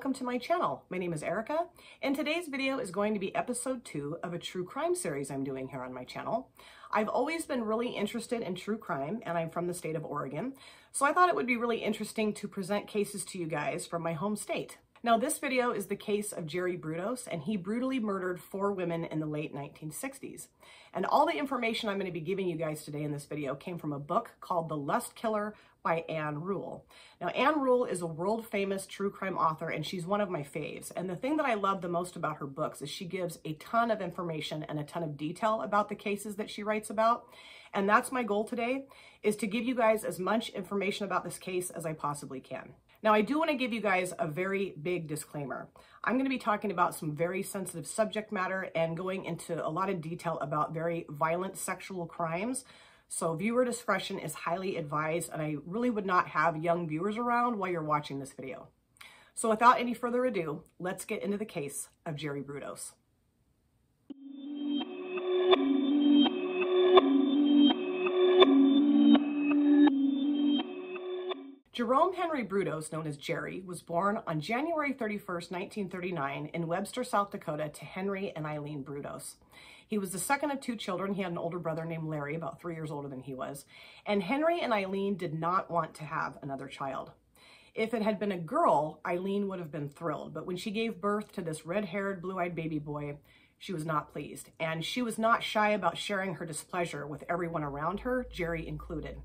welcome to my channel. My name is Erica, and today's video is going to be episode 2 of a true crime series I'm doing here on my channel. I've always been really interested in true crime, and I'm from the state of Oregon, so I thought it would be really interesting to present cases to you guys from my home state. Now, this video is the case of Jerry Brudos, and he brutally murdered 4 women in the late 1960s. And all the information I'm going to be giving you guys today in this video came from a book called The Lust Killer by Ann Rule. Now, Ann Rule is a world-famous true crime author, and she's one of my faves. And the thing that I love the most about her books is she gives a ton of information and a ton of detail about the cases that she writes about. And that's my goal today, is to give you guys as much information about this case as I possibly can. Now, I do want to give you guys a very big disclaimer. I'm going to be talking about some very sensitive subject matter and going into a lot of detail about very violent sexual crimes. So viewer discretion is highly advised, and I really would not have young viewers around while you're watching this video. So without any further ado, let's get into the case of Jerry Brudos. Jerome Henry Brudos, known as Jerry, was born on January 31st, 1939 in Webster, South Dakota to Henry and Eileen Brudos. He was the second of 2 children. He had an older brother named Larry, about 3 years older than he was. And Henry and Eileen did not want to have another child. If it had been a girl, Eileen would have been thrilled. But when she gave birth to this red-haired, blue-eyed baby boy, she was not pleased. And she was not shy about sharing her displeasure with everyone around her, Jerry included.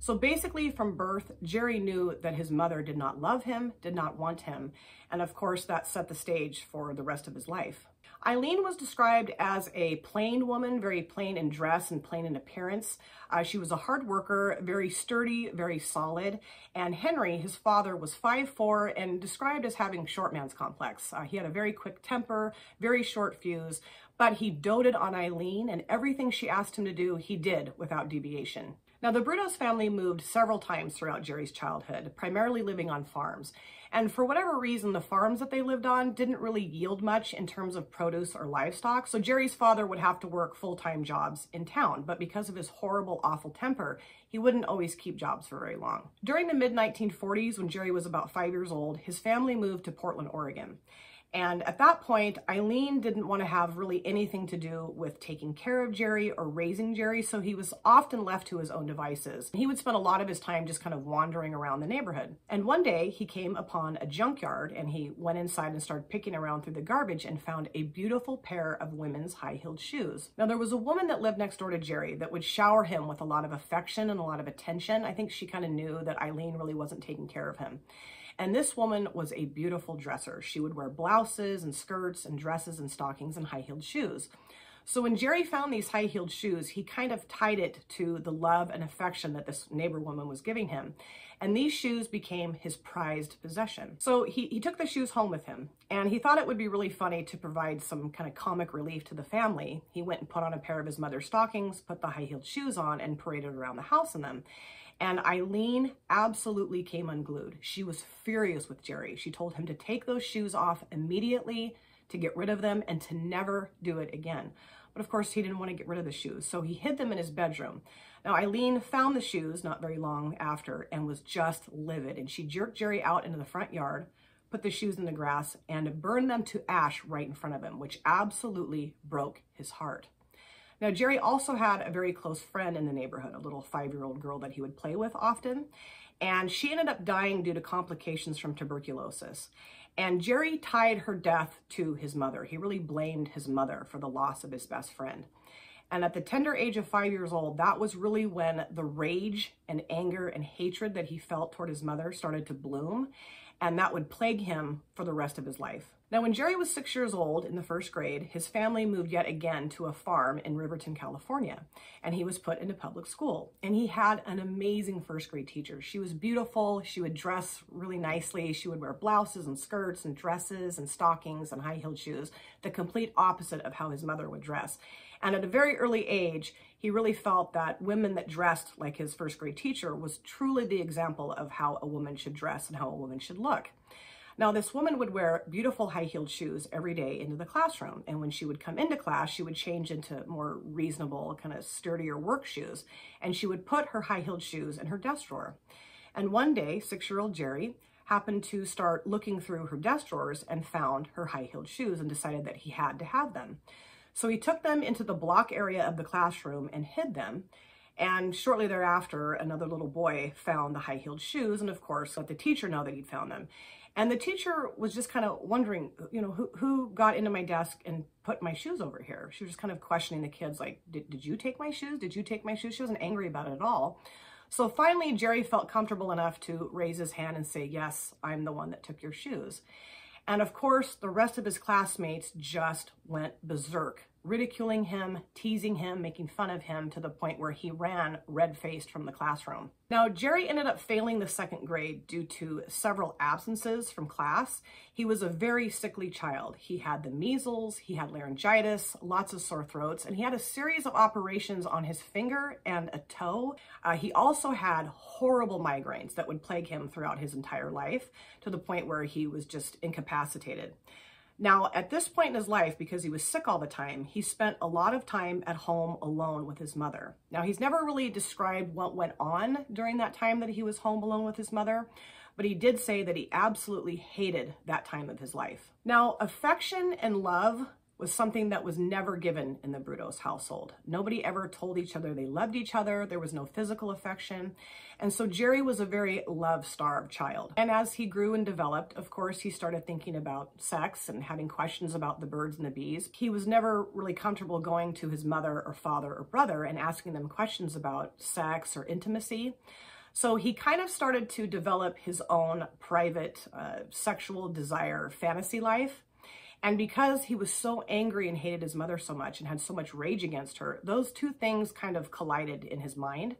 So basically from birth, Jerry knew that his mother did not love him, did not want him, and of course that set the stage for the rest of his life. Eileen was described as a plain woman, very plain in dress and plain in appearance. She was a hard worker, very sturdy, very solid, and Henry, his father, was 5'4" and described as having short man's complex. He had a very quick temper, very short fuse, but he doted on Eileen, and everything she asked him to do, he did without deviation. Now, the Brudos family moved several times throughout Jerry's childhood, primarily living on farms. And for whatever reason, the farms that they lived on didn't really yield much in terms of produce or livestock. So Jerry's father would have to work full-time jobs in town, but because of his horrible, awful temper, he wouldn't always keep jobs for very long. During the mid-1940s, when Jerry was about 5 years old, his family moved to Portland, Oregon. And at that point, Eileen didn't want to have really anything to do with taking care of Jerry or raising Jerry, so he was often left to his own devices. He would spend a lot of his time just kind of wandering around the neighborhood. And one day, he came upon a junkyard, and he went inside and started picking around through the garbage and found a beautiful pair of women's high-heeled shoes. Now, there was a woman that lived next door to Jerry that would shower him with a lot of affection and a lot of attention. I think she kind of knew that Eileen really wasn't taking care of him. And this woman was a beautiful dresser. She would wear blouses and skirts and dresses and stockings and high-heeled shoes. So when Jerry found these high-heeled shoes, he kind of tied it to the love and affection that this neighbor woman was giving him. And these shoes became his prized possession. So he took the shoes home with him, and he thought it would be really funny to provide some kind of comic relief to the family. He went and put on a pair of his mother's stockings, put the high-heeled shoes on, and paraded around the house in them. And Eileen absolutely came unglued. She was furious with Jerry. She told him to take those shoes off immediately, to get rid of them, and to never do it again. But of course, he didn't want to get rid of the shoes, so he hid them in his bedroom. Now, Eileen found the shoes not very long after and was just livid. And she jerked Jerry out into the front yard, put the shoes in the grass, and burned them to ash right in front of him, which absolutely broke his heart. Now, Jerry also had a very close friend in the neighborhood, a little 5-year-old girl that he would play with often, and she ended up dying due to complications from tuberculosis. And Jerry tied her death to his mother. He really blamed his mother for the loss of his best friend. And at the tender age of 5 years old, that was really when the rage and anger and hatred that he felt toward his mother started to bloom, and that would plague him for the rest of his life. Now, when Jerry was 6 years old in the 1st grade, his family moved yet again to a farm in Riverton, California, and he was put into public school. And he had an amazing 1st grade teacher. She was beautiful. She would dress really nicely. She would wear blouses and skirts and dresses and stockings and high-heeled shoes, the complete opposite of how his mother would dress. And at a very early age, he really felt that women that dressed like his 1st grade teacher was truly the example of how a woman should dress and how a woman should look. Now, this woman would wear beautiful high-heeled shoes every day into the classroom. And when she would come into class, she would change into more reasonable, kind of sturdier work shoes. And she would put her high-heeled shoes in her desk drawer. And one day, 6-year-old Jerry happened to start looking through her desk drawers and found her high-heeled shoes and decided that he had to have them. So he took them into the block area of the classroom and hid them. And shortly thereafter, another little boy found the high-heeled shoes and, of course, let the teacher know that he'd found them. And the teacher was just kind of wondering, you know, who got into my desk and put my shoes over here? She was just kind of questioning the kids, like, did you take my shoes? Did you take my shoes? She wasn't angry about it at all. So finally, Jerry felt comfortable enough to raise his hand and say, yes, I'm the one that took your shoes. And of course, the rest of his classmates just went berserk, ridiculing him, teasing him, making fun of him to the point where he ran red-faced from the classroom. Now, Jerry ended up failing the second grade due to several absences from class. He was a very sickly child. He had the measles, he had laryngitis, lots of sore throats, and he had a series of operations on his finger and a toe. He also had horrible migraines that would plague him throughout his entire life to the point where he was just incapacitated. Now, at this point in his life, because he was sick all the time, he spent a lot of time at home alone with his mother. Now, he's never really described what went on during that time that he was home alone with his mother, but he did say that he absolutely hated that time of his life. Now, affection and love was something that was never given in the Brudos household. Nobody ever told each other they loved each other. There was no physical affection. And so Jerry was a very love-starved child. And as he grew and developed, of course, he started thinking about sex and having questions about the birds and the bees. He was never really comfortable going to his mother or father or brother and asking them questions about sex or intimacy. So he kind of started to develop his own private sexual desire fantasy life. And because he was so angry and hated his mother so much and had so much rage against her, those two things kind of collided in his mind.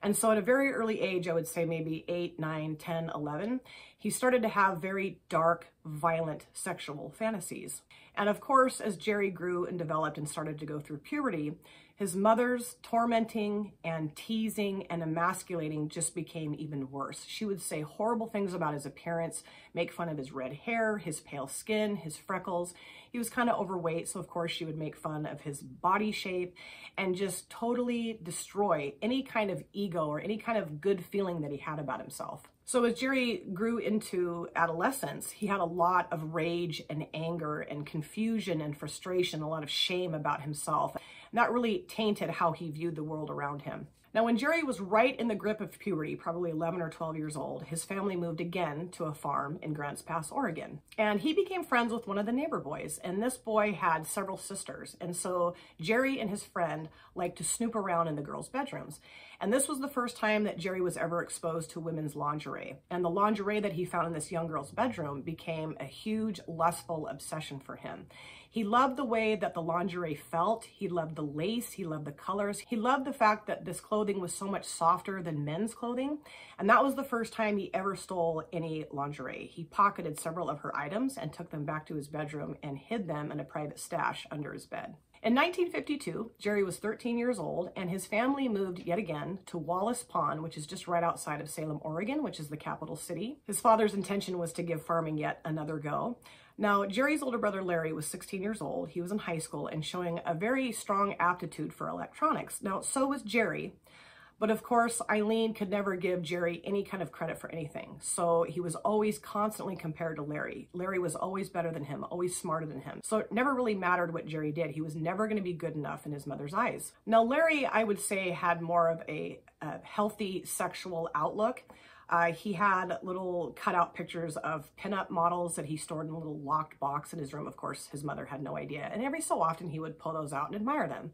And so at a very early age, I would say maybe 8, 9, 10, 11, he started to have very dark, violent sexual fantasies. And of course, as Jerry grew and developed and started to go through puberty, his mother's tormenting and teasing and emasculating just became even worse. She would say horrible things about his appearance, make fun of his red hair, his pale skin, his freckles. He was kind of overweight, so of course she would make fun of his body shape and just totally destroy any kind of ego or any kind of good feeling that he had about himself. So as Jerry grew into adolescence, he had a lot of rage and anger and confusion and frustration, a lot of shame about himself. And that really tainted how he viewed the world around him. Now, when Jerry was right in the grip of puberty, probably 11 or 12 years old, his family moved again to a farm in Grants Pass, Oregon. And he became friends with one of the neighbor boys. And this boy had several sisters. And so Jerry and his friend liked to snoop around in the girls' bedrooms. And this was the first time that Jerry was ever exposed to women's lingerie. And the lingerie that he found in this young girl's bedroom became a huge lustful obsession for him. He loved the way that the lingerie felt. He loved the lace. He loved the colors. He loved the fact that this clothing was so much softer than men's clothing. And that was the first time he ever stole any lingerie. He pocketed several of her items and took them back to his bedroom and hid them in a private stash under his bed. In 1952, Jerry was 13 years old, and his family moved yet again to Wallace Pond, which is just right outside of Salem, Oregon, which is the capital city. His father's intention was to give farming yet another go. Now, Jerry's older brother, Larry, was 16 years old. He was in high school and showing a very strong aptitude for electronics. Now, so was Jerry. But of course, Eileen could never give Jerry any kind of credit for anything. So he was always constantly compared to Larry. Larry was always better than him, always smarter than him. So it never really mattered what Jerry did. He was never going to be good enough in his mother's eyes. Now, Larry, I would say, had more of a healthy sexual outlook. He had little cutout pictures of pinup models that he stored in a little locked box in his room. Of course, his mother had no idea. And every so often he would pull those out and admire them.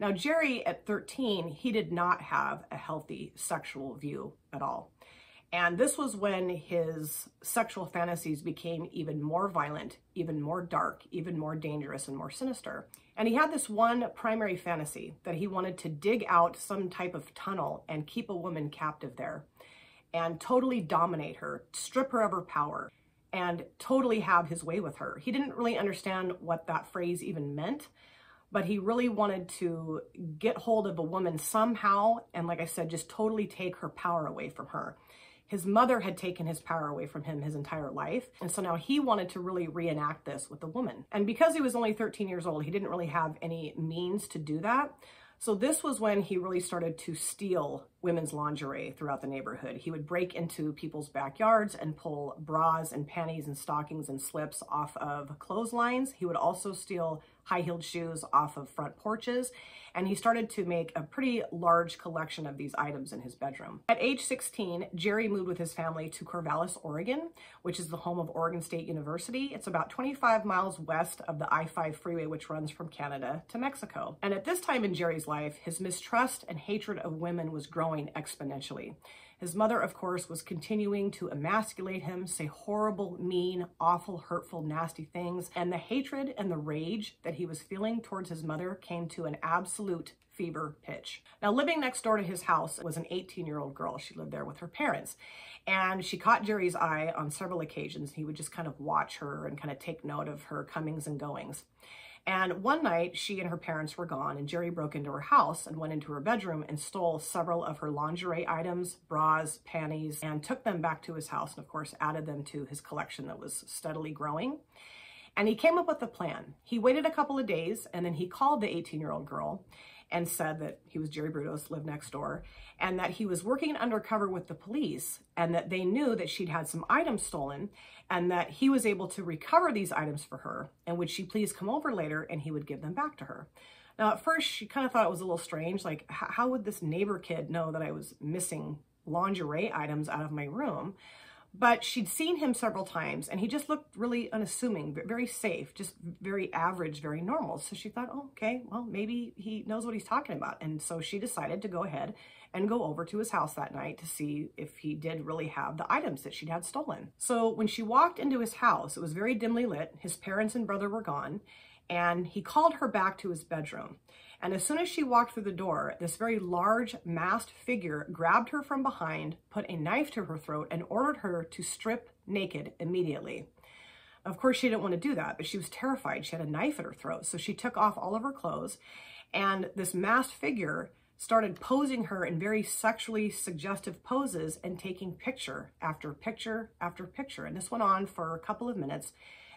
Now, Jerry, at 13, he did not have a healthy sexual view at all. And this was when his sexual fantasies became even more violent, even more dark, even more dangerous and more sinister. And he had this one primary fantasy that he wanted to dig out some type of tunnel and keep a woman captive there and totally dominate her, strip her of her power, and totally have his way with her. He didn't really understand what that phrase even meant, but he really wanted to get hold of a woman somehow, and like I said, just totally take her power away from her. His mother had taken his power away from him his entire life, and so now he wanted to really reenact this with a woman. And because he was only 13 years old, he didn't really have any means to do that. So this was when he really started to steal women's lingerie throughout the neighborhood. He would break into people's backyards and pull bras and panties and stockings and slips off of clotheslines. He would also steal high-heeled shoes off of front porches, and he started to make a pretty large collection of these items in his bedroom. At age 16, Jerry moved with his family to Corvallis, Oregon, which is the home of Oregon State University. It's about 25 miles west of the I-5 freeway, which runs from Canada to Mexico. And at this time in Jerry's life, his mistrust and hatred of women was growing exponentially. His mother, of course, was continuing to emasculate him, say horrible, mean, awful, hurtful, nasty things. And the hatred and the rage that he was feeling towards his mother came to an absolute fever pitch. Now, living next door to his house was an 18-year-old girl. She lived there with her parents. And she caught Jerry's eye on several occasions. He would just kind of watch her and kind of take note of her comings and goings. And one night, she and her parents were gone, and Jerry broke into her house and went into her bedroom and stole several of her lingerie items, bras, panties, and took them back to his house and, of course, added them to his collection that was steadily growing. And he came up with a plan. He waited a couple of days, and then he called the 18-year-old girl and said that he was Jerry Brudos, lived next door, and that he was working undercover with the police, and that they knew that she'd had some items stolen, and that he was able to recover these items for her, and would she please come over later and he would give them back to her. Now, at first, she kind of thought it was a little strange, like, how would this neighbor kid know that I was missing lingerie items out of my room? But she'd seen him several times, and he just looked really unassuming, very safe, just very average, very normal. So she thought, oh, okay, well, maybe he knows what he's talking about. And so she decided to go ahead and go over to his house that night to see if he did really have the items that she'd had stolen. So when she walked into his house, it was very dimly lit. His parents and brother were gone, and he called her back to his bedroom. And as soon as she walked through the door, this very large masked figure grabbed her from behind, put a knife to her throat, and ordered her to strip naked immediately. Of course, she didn't want to do that, but she was terrified. She had a knife at her throat. So she took off all of her clothes, and this masked figure started posing her in very sexually suggestive poses and taking picture after picture after picture. And this went on for a couple of minutes.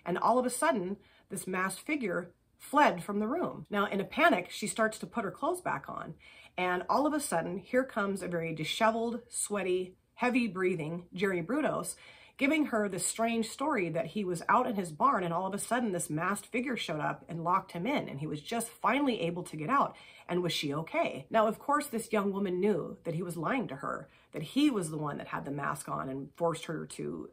And all of a sudden, this masked figure fled from the room. Now, in a panic, she starts to put her clothes back on. And all of a sudden, here comes a very disheveled, sweaty, heavy breathing Jerry Brudos, giving her this strange story that he was out in his barn, and all of a sudden this masked figure showed up and locked him in, and he was just finally able to get out. And was she okay? Now, of course, this young woman knew that he was lying to her, that he was the one that had the mask on and forced her to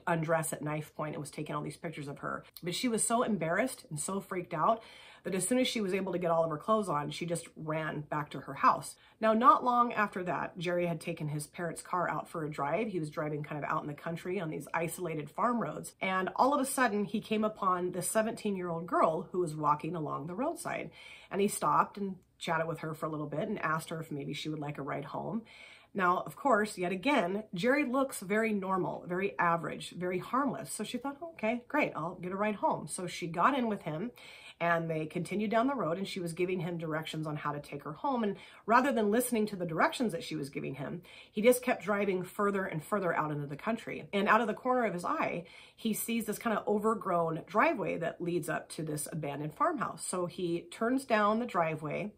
undress at knife point and was taking all these pictures of her. But she was so embarrassed and so freaked out that as soon as she was able to get all of her clothes on, she just ran back to her house. Now, not long after that, Jerry had taken his parents' car out for a drive. He was driving kind of out in the country on these isolated farm roads. And all of a sudden, he came upon this 17-year-old girl who was walking along the roadside. And he stopped and chatted with her for a little bit and asked her if maybe she would like a ride home. Now, of course, yet again, Jerry looks very normal, very average, very harmless. So she thought, okay, great, I'll get a ride home. So she got in with him, and they continued down the road, and she was giving him directions on how to take her home. And rather than listening to the directions that she was giving him, he just kept driving further and further out into the country. And out of the corner of his eye, he sees this kind of overgrown driveway that leads up to this abandoned farmhouse. So he turns down the driveway,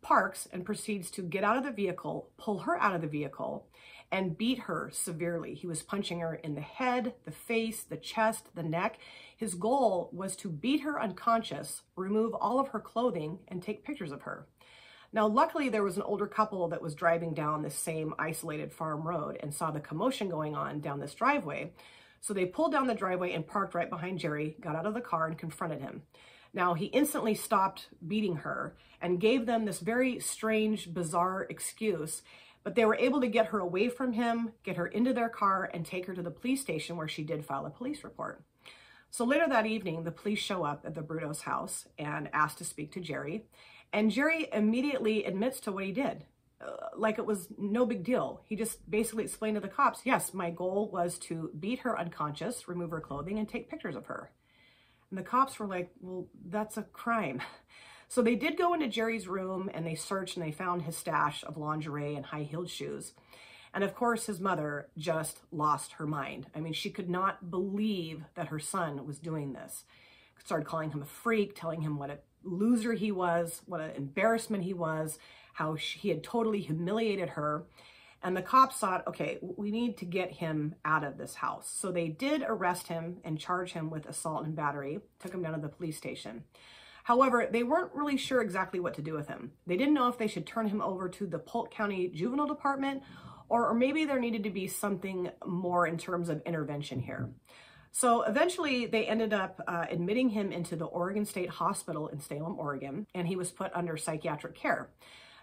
parks, and proceeds to get out of the vehicle, pull her out of the vehicle, and beat her severely. He was punching her in the head, the face, the chest, the neck. His goal was to beat her unconscious, remove all of her clothing, and take pictures of her. Now, luckily, there was an older couple that was driving down this same isolated farm road and saw the commotion going on down this driveway. So they pulled down the driveway and parked right behind Jerry, got out of the car, and confronted him. Now, he instantly stopped beating her and gave them this very strange, bizarre excuse, but they were able to get her away from him, get her into their car, and take her to the police station, where she did file a police report. So later that evening, the police show up at the Brudos house and ask to speak to Jerry, and Jerry immediately admits to what he did. Like it was no big deal. He just basically explained to the cops, yes, my goal was to beat her unconscious, remove her clothing, and take pictures of her. And the cops were like, well, that's a crime. So they did go into Jerry's room, and they searched, and they found his stash of lingerie and high-heeled shoes. And of course, his mother just lost her mind. I mean, she could not believe that her son was doing this. started calling him a freak, telling him what a loser he was, what an embarrassment he was, how he had totally humiliated her. And the cops thought, okay, we need to get him out of this house. So they did arrest him and charge him with assault and battery, took him down to the police station. However, they weren't really sure exactly what to do with him. They didn't know if they should turn him over to the Polk County Juvenile Department, or maybe there needed to be something more in terms of intervention here. So eventually they ended up admitting him into the Oregon State Hospital in Salem, Oregon, and he was put under psychiatric care.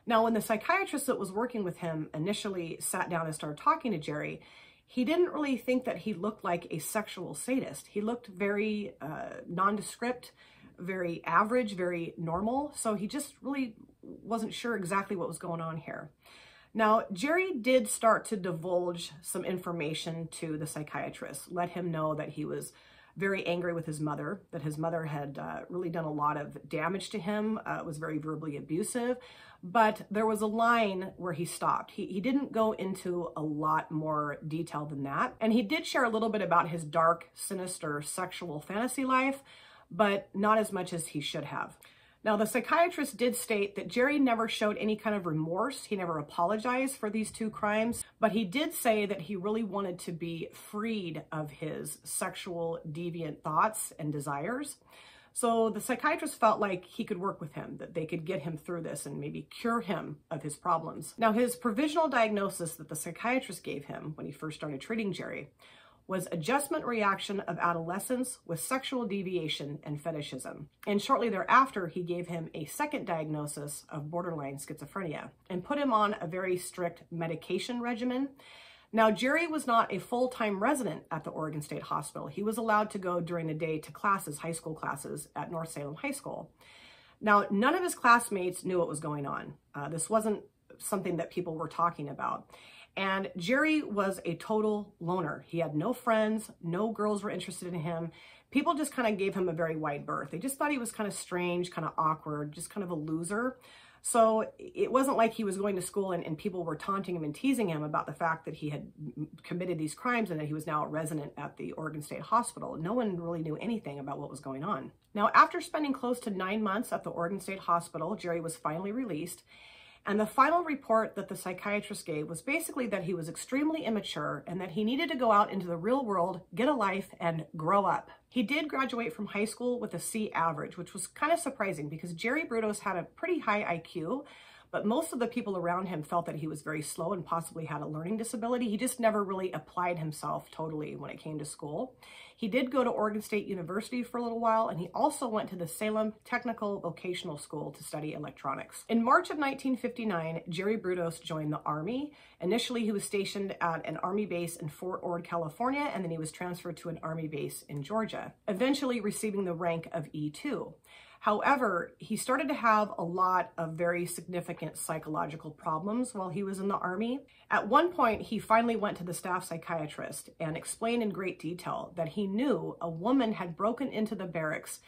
Now, when the psychiatrist that was working with him initially sat down and started talking to Jerry, he didn't really think that he looked like a sexual sadist. He looked very nondescript, very average, very normal. So he just really wasn't sure exactly what was going on here. Now, Jerry did start to divulge some information to the psychiatrist, let him know that he was very angry with his mother, that his mother had really done a lot of damage to him, was very verbally abusive. But there was a line where he stopped. He didn't go into a lot more detail than that. And he did share a little bit about his dark, sinister sexual fantasy life, but not as much as he should have. Now, the psychiatrist did state that Jerry never showed any kind of remorse. He never apologized for these two crimes, but he did say that he really wanted to be freed of his sexual deviant thoughts and desires. So the psychiatrist felt like he could work with him, that they could get him through this and maybe cure him of his problems. Now, his provisional diagnosis that the psychiatrist gave him when he first started treating Jerry was adjustment reaction of adolescence with sexual deviation and fetishism. And shortly thereafter, he gave him a second diagnosis of borderline schizophrenia and put him on a very strict medication regimen. Now, Jerry was not a full-time resident at the Oregon State Hospital. He was allowed to go during the day to classes, high school classes at North Salem High School. Now, none of his classmates knew what was going on. This wasn't something that people were talking about. And Jerry was a total loner. He had no friends, no girls were interested in him. People just kind of gave him a very wide berth. They just thought he was kind of strange, kind of awkward, just kind of a loser. So it wasn't like he was going to school and people were taunting him and teasing him about the fact that he had committed these crimes and that he was now a resident at the Oregon State Hospital. No one really knew anything about what was going on. Now, after spending close to 9 months at the Oregon State Hospital, Jerry was finally released. And the final report that the psychiatrist gave was basically that he was extremely immature and that he needed to go out into the real world, get a life, and grow up. He did graduate from high school with a C average, which was kind of surprising because Jerry Brudos had a pretty high IQ, but most of the people around him felt that he was very slow and possibly had a learning disability. He just never really applied himself totally when it came to school. He did go to Oregon State University for a little while, and he also went to the Salem Technical Vocational School to study electronics. In March of 1959, Jerry Brudos joined the Army. Initially, he was stationed at an Army base in Fort Ord, California, and then he was transferred to an Army base in Georgia, eventually receiving the rank of E2. However, he started to have a lot of very significant psychological problems while he was in the Army. At one point, he finally went to the staff psychiatrist and explained in great detail that he knew a woman had broken into the barracks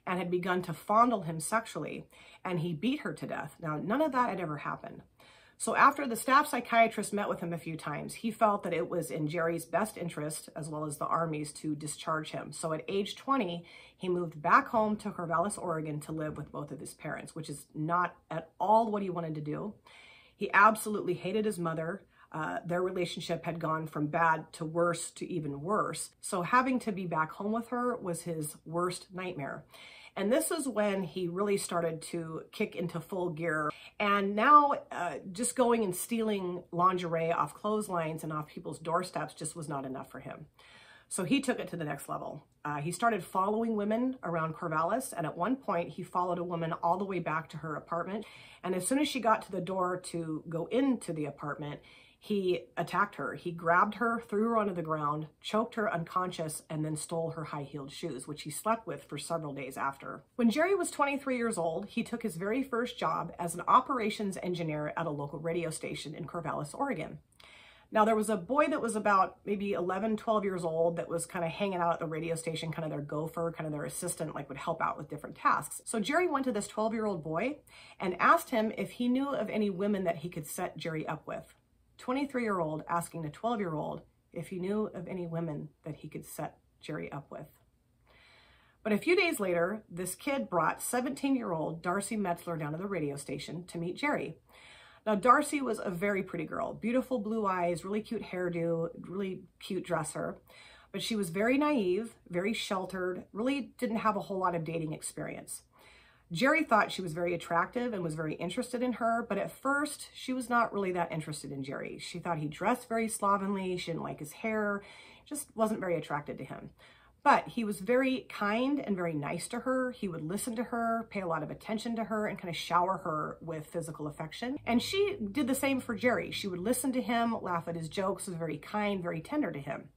and had begun to fondle him sexually, and he beat her to death. Now, none of that had ever happened. So after the staff psychiatrist met with him a few times, he felt that it was in Jerry's best interest, as well as the Army's, to discharge him. So at age 20, he moved back home to Corvallis, Oregon to live with both of his parents, which is not at all what he wanted to do. He absolutely hated his mother. Their relationship had gone from bad to worse to even worse. So having to be back home with her was his worst nightmare. And this is when he really started to kick into full gear. And now just going and stealing lingerie off clotheslines and off people's doorsteps just was not enough for him. So he took it to the next level. He started following women around Corvallis. And at one point, he followed a woman all the way back to her apartment. And as soon as she got to the door to go into the apartment, he attacked her. He grabbed her, threw her onto the ground, choked her unconscious, and then stole her high-heeled shoes, which he slept with for several days after. When Jerry was 23 years old, he took his very first job as an operations engineer at a local radio station in Corvallis, Oregon. Now, there was a boy that was about maybe 11, 12 years old that was kind of hanging out at the radio station, kind of their gopher, kind of their assistant, like would help out with different tasks. So Jerry went to this 12-year-old boy and asked him if he knew of any women that he could set Jerry up with. 23-year-old asking a 12-year-old if he knew of any women that he could set Jerry up with. But a few days later, this kid brought 17-year-old Darcy Metzler down to the radio station to meet Jerry. Now, Darcy was a very pretty girl, beautiful blue eyes, really cute hairdo, really cute dresser. But she was very naive, very sheltered, really didn't have a whole lot of dating experience. Jerry thought she was very attractive and was very interested in her, but at first she was not really that interested in Jerry. She thought he dressed very slovenly, she didn't like his hair, just wasn't very attracted to him. But he was very kind and very nice to her. He would listen to her, pay a lot of attention to her, and kind of shower her with physical affection. And she did the same for Jerry. She would listen to him, laugh at his jokes, was very kind, very tender to him.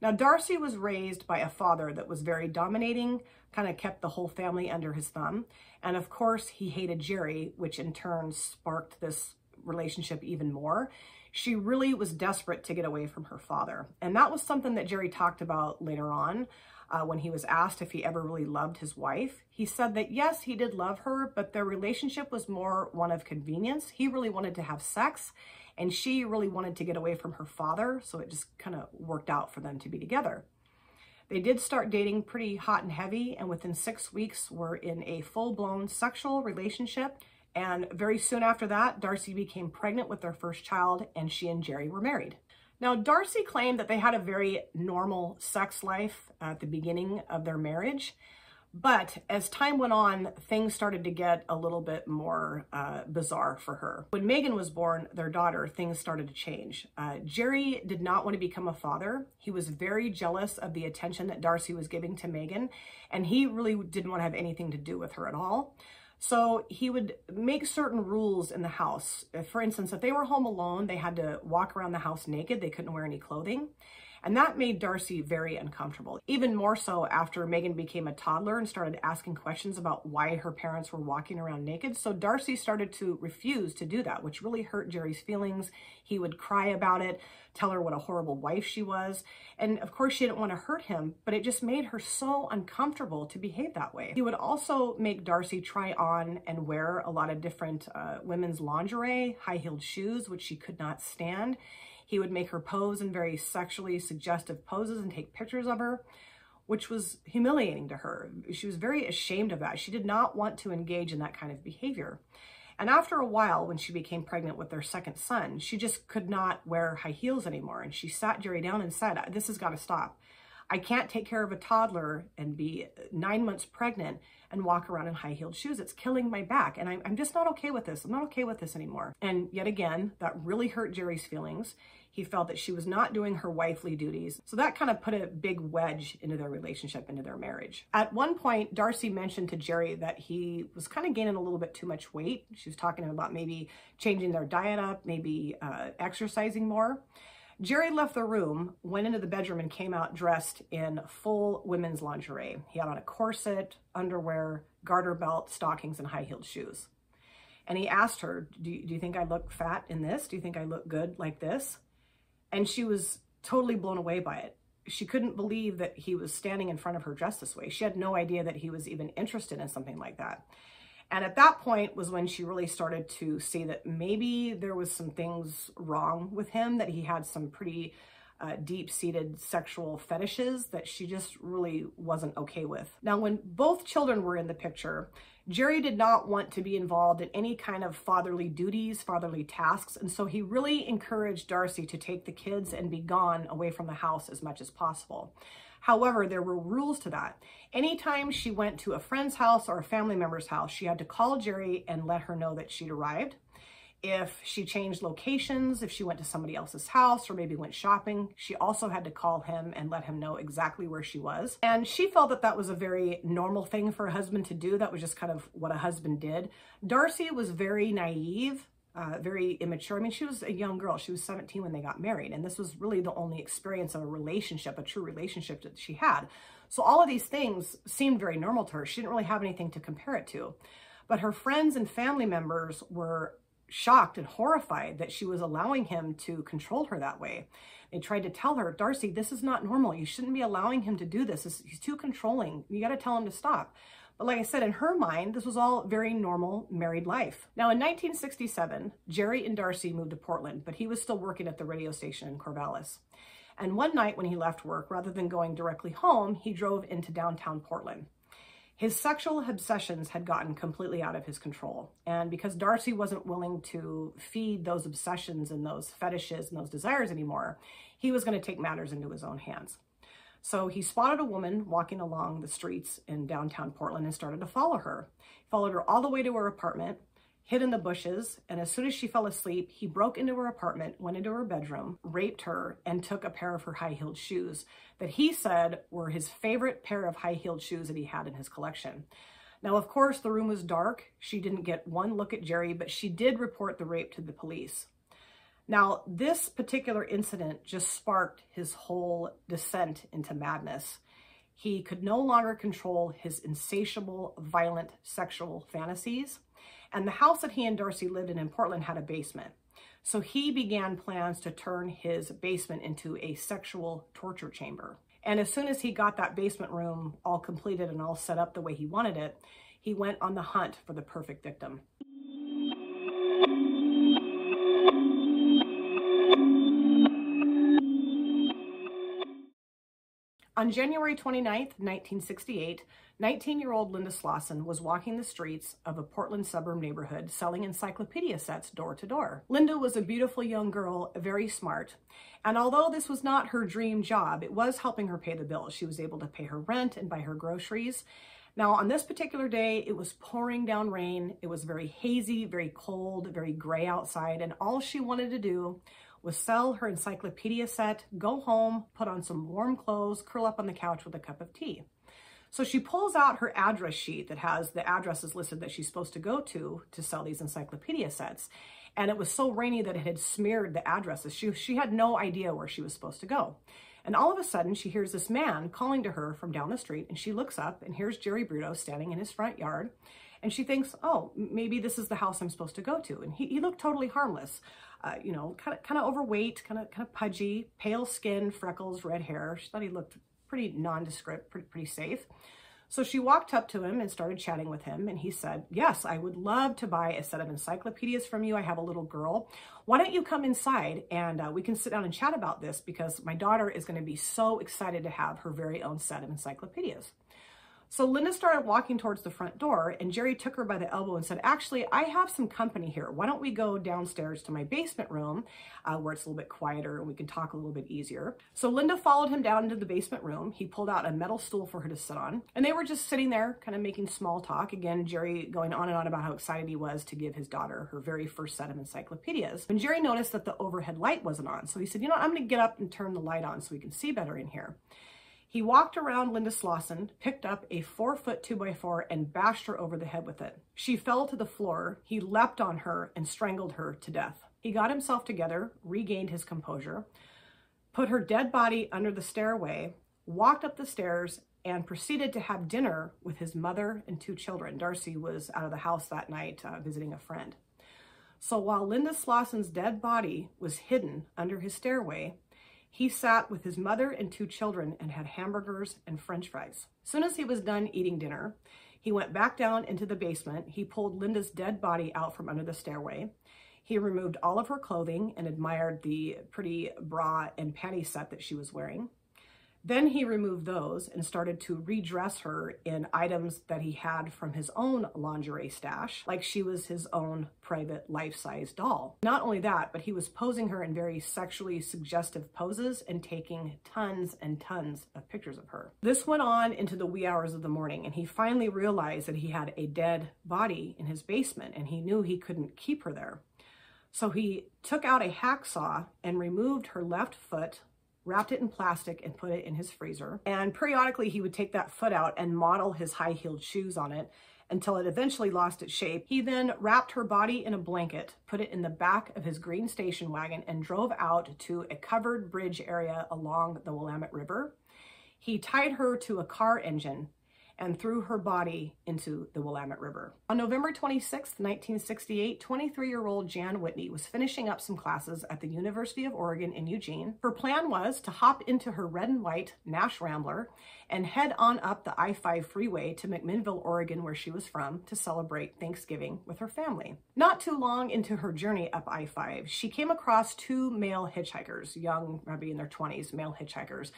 Now, Darcy was raised by a father that was very dominating, kind of kept the whole family under his thumb. And of course, he hated Jerry, which in turn sparked this relationship even more. She really was desperate to get away from her father. And that was something that Jerry talked about later on when he was asked if he ever really loved his wife. He said that yes, he did love her, but their relationship was more one of convenience. He really wanted to have sex, and she really wanted to get away from her father, so it just kind of worked out for them to be together. They did start dating pretty hot and heavy, and within 6 weeks were in a full-blown sexual relationship. And very soon after that, Darcy became pregnant with their first child, and she and Jerry were married. Now, Darcy claimed that they had a very normal sex life at the beginning of their marriage. But as time went on, things started to get a little bit more bizarre for her. When Megan was born, their daughter, things started to change. Jerry did not want to become a father. He was very jealous of the attention that Darcy was giving to Megan, and he really didn't want to have anything to do with her at all. So he would make certain rules in the house. For instance, if they were home alone, they had to walk around the house naked. They couldn't wear any clothing. And that made Darcy very uncomfortable, even more so after Megan became a toddler and started asking questions about why her parents were walking around naked. So Darcy started to refuse to do that, which really hurt Jerry's feelings. He would cry about it, tell her what a horrible wife she was. And of course, she didn't want to hurt him, but it just made her so uncomfortable to behave that way. He would also make Darcy try on and wear a lot of different women's lingerie, high-heeled shoes, which she could not stand. He would make her pose in very sexually suggestive poses and take pictures of her, which was humiliating to her. She was very ashamed of that. She did not want to engage in that kind of behavior. And after a while, when she became pregnant with their second son, she just could not wear high heels anymore. And she sat Jerry down and said, "This has got to stop. I can't take care of a toddler and be 9 months pregnant and walk around in high-heeled shoes. It's killing my back, and I'm just not okay with this. I'm not okay with this anymore." And yet again, that really hurt Jerry's feelings. He felt that she was not doing her wifely duties. So that kind of put a big wedge into their relationship, into their marriage. At one point, Darcy mentioned to Jerry that he was kind of gaining a little bit too much weight. She was talking to him about maybe changing their diet up, maybe exercising more. Jerry left the room, went into the bedroom, and came out dressed in full women's lingerie. He had on a corset, underwear, garter belt, stockings, and high-heeled shoes. And he asked her, do you think I look fat in this? Do you think I look good like this? And she was totally blown away by it. She couldn't believe that he was standing in front of her dressed this way. She had no idea that he was even interested in something like that. And at that point was when she really started to see that maybe there was some things wrong with him, that he had some pretty deep-seated sexual fetishes that she just really wasn't okay with. Now, when both children were in the picture, Jerry did not want to be involved in any kind of fatherly duties, fatherly tasks, and so he really encouraged Darcy to take the kids and be gone away from the house as much as possible. However, there were rules to that. Anytime she went to a friend's house or a family member's house, she had to call Jerry and let her know that she'd arrived. If she changed locations, if she went to somebody else's house or maybe went shopping, she also had to call him and let him know exactly where she was. And she felt that that was a very normal thing for a husband to do. That was just kind of what a husband did. Darcy was very naive, very immature. I mean, she was a young girl. She was 17 when they got married. And this was really the only experience of a relationship, a true relationship that she had. So all of these things seemed very normal to her. She didn't really have anything to compare it to. But her friends and family members were shocked and horrified that she was allowing him to control her that way. They tried to tell her, "Darcy, this is not normal. You shouldn't be allowing him to do this. He's too controlling. You got to tell him to stop." But like I said, in her mind, this was all very normal married life. Now, in 1967, Jerry and Darcy moved to Portland, but he was still working at the radio station in Corvallis. And one night when he left work, rather than going directly home, he drove into downtown Portland. His sexual obsessions had gotten completely out of his control. And because Darcy wasn't willing to feed those obsessions and those fetishes and those desires anymore, he was going to take matters into his own hands. So he spotted a woman walking along the streets in downtown Portland and started to follow her. He followed her all the way to her apartment, hid in the bushes, and as soon as she fell asleep, he broke into her apartment, went into her bedroom, raped her, and took a pair of her high-heeled shoes that he said were his favorite pair of high-heeled shoes that he had in his collection. Now, of course, the room was dark. She didn't get one look at Jerry, but she did report the rape to the police. Now, this particular incident just sparked his whole descent into madness. He could no longer control his insatiable, violent sexual fantasies. And the house that he and Darcy lived in Portland had a basement. So he began plans to turn his basement into a sexual torture chamber. And as soon as he got that basement room all completed and all set up the way he wanted it, he went on the hunt for the perfect victim. On January 29th, 1968, 19-year-old Linda Slauson was walking the streets of a Portland suburb neighborhood selling encyclopedia sets door to door. Linda was a beautiful young girl, very smart, and although this was not her dream job, it was helping her pay the bills. She was able to pay her rent and buy her groceries. Now, on this particular day, it was pouring down rain. It was very hazy, very cold, very gray outside, and all she wanted to do was sell her encyclopedia set, go home, put on some warm clothes, curl up on the couch with a cup of tea. So she pulls out her address sheet that has the addresses listed that she's supposed to go to sell these encyclopedia sets. And it was so rainy that it had smeared the addresses. She had no idea where she was supposed to go. And all of a sudden, she hears this man calling to her from down the street, and she looks up, and here's Jerry Brudos standing in his front yard. And she thinks, oh, maybe this is the house I'm supposed to go to. And he looked totally harmless. You know, kind of overweight, kind of pudgy, pale skin, freckles, red hair. She thought he looked pretty nondescript, pretty safe. So she walked up to him and started chatting with him. And he said, yes, I would love to buy a set of encyclopedias from you. I have a little girl. Why don't you come inside and we can sit down and chat about this, because my daughter is going to be so excited to have her very own set of encyclopedias. So Linda started walking towards the front door, and Jerry took her by the elbow and said, actually, I have some company here. Why don't we go downstairs to my basement room where it's a little bit quieter and we can talk a little bit easier. So Linda followed him down into the basement room. He pulled out a metal stool for her to sit on, and they were just sitting there kind of making small talk. Again, Jerry going on and on about how excited he was to give his daughter her very first set of encyclopedias. And Jerry noticed that the overhead light wasn't on. So he said, you know, I'm going to get up and turn the light on so we can see better in here. He walked around Linda Slauson, picked up a 4-foot 2x4 and bashed her over the head with it. She fell to the floor. He leapt on her and strangled her to death. He got himself together, regained his composure, put her dead body under the stairway, walked up the stairs, and proceeded to have dinner with his mother and 2 children. Darcy was out of the house that night visiting a friend. So while Linda Slauson's dead body was hidden under his stairway, he sat with his mother and 2 children and had hamburgers and French fries. As soon as he was done eating dinner, he went back down into the basement. He pulled Linda's dead body out from under the stairway. He removed all of her clothing and admired the pretty bra and panty set that she was wearing. Then he removed those and started to redress her in items that he had from his own lingerie stash, like she was his own private life-size doll. Not only that, but he was posing her in very sexually suggestive poses and taking tons and tons of pictures of her. This went on into the wee hours of the morning, and he finally realized that he had a dead body in his basement, and he knew he couldn't keep her there. So he took out a hacksaw and removed her left foot, wrapped it in plastic, and put it in his freezer. And periodically he would take that foot out and model his high-heeled shoes on it until it eventually lost its shape. He then wrapped her body in a blanket, put it in the back of his green station wagon, and drove out to a covered bridge area along the Willamette River. He tied her to a car engine and threw her body into the Willamette River. On November 26, 1968, 23-year-old Jan Whitney was finishing up some classes at the University of Oregon in Eugene. Her plan was to hop into her red and white Nash Rambler and head on up the I-5 freeway to McMinnville, Oregon, where she was from, to celebrate Thanksgiving with her family. Not too long into her journey up I-5, she came across 2 male hitchhikers, young, maybe in their 20s, male hitchhikers,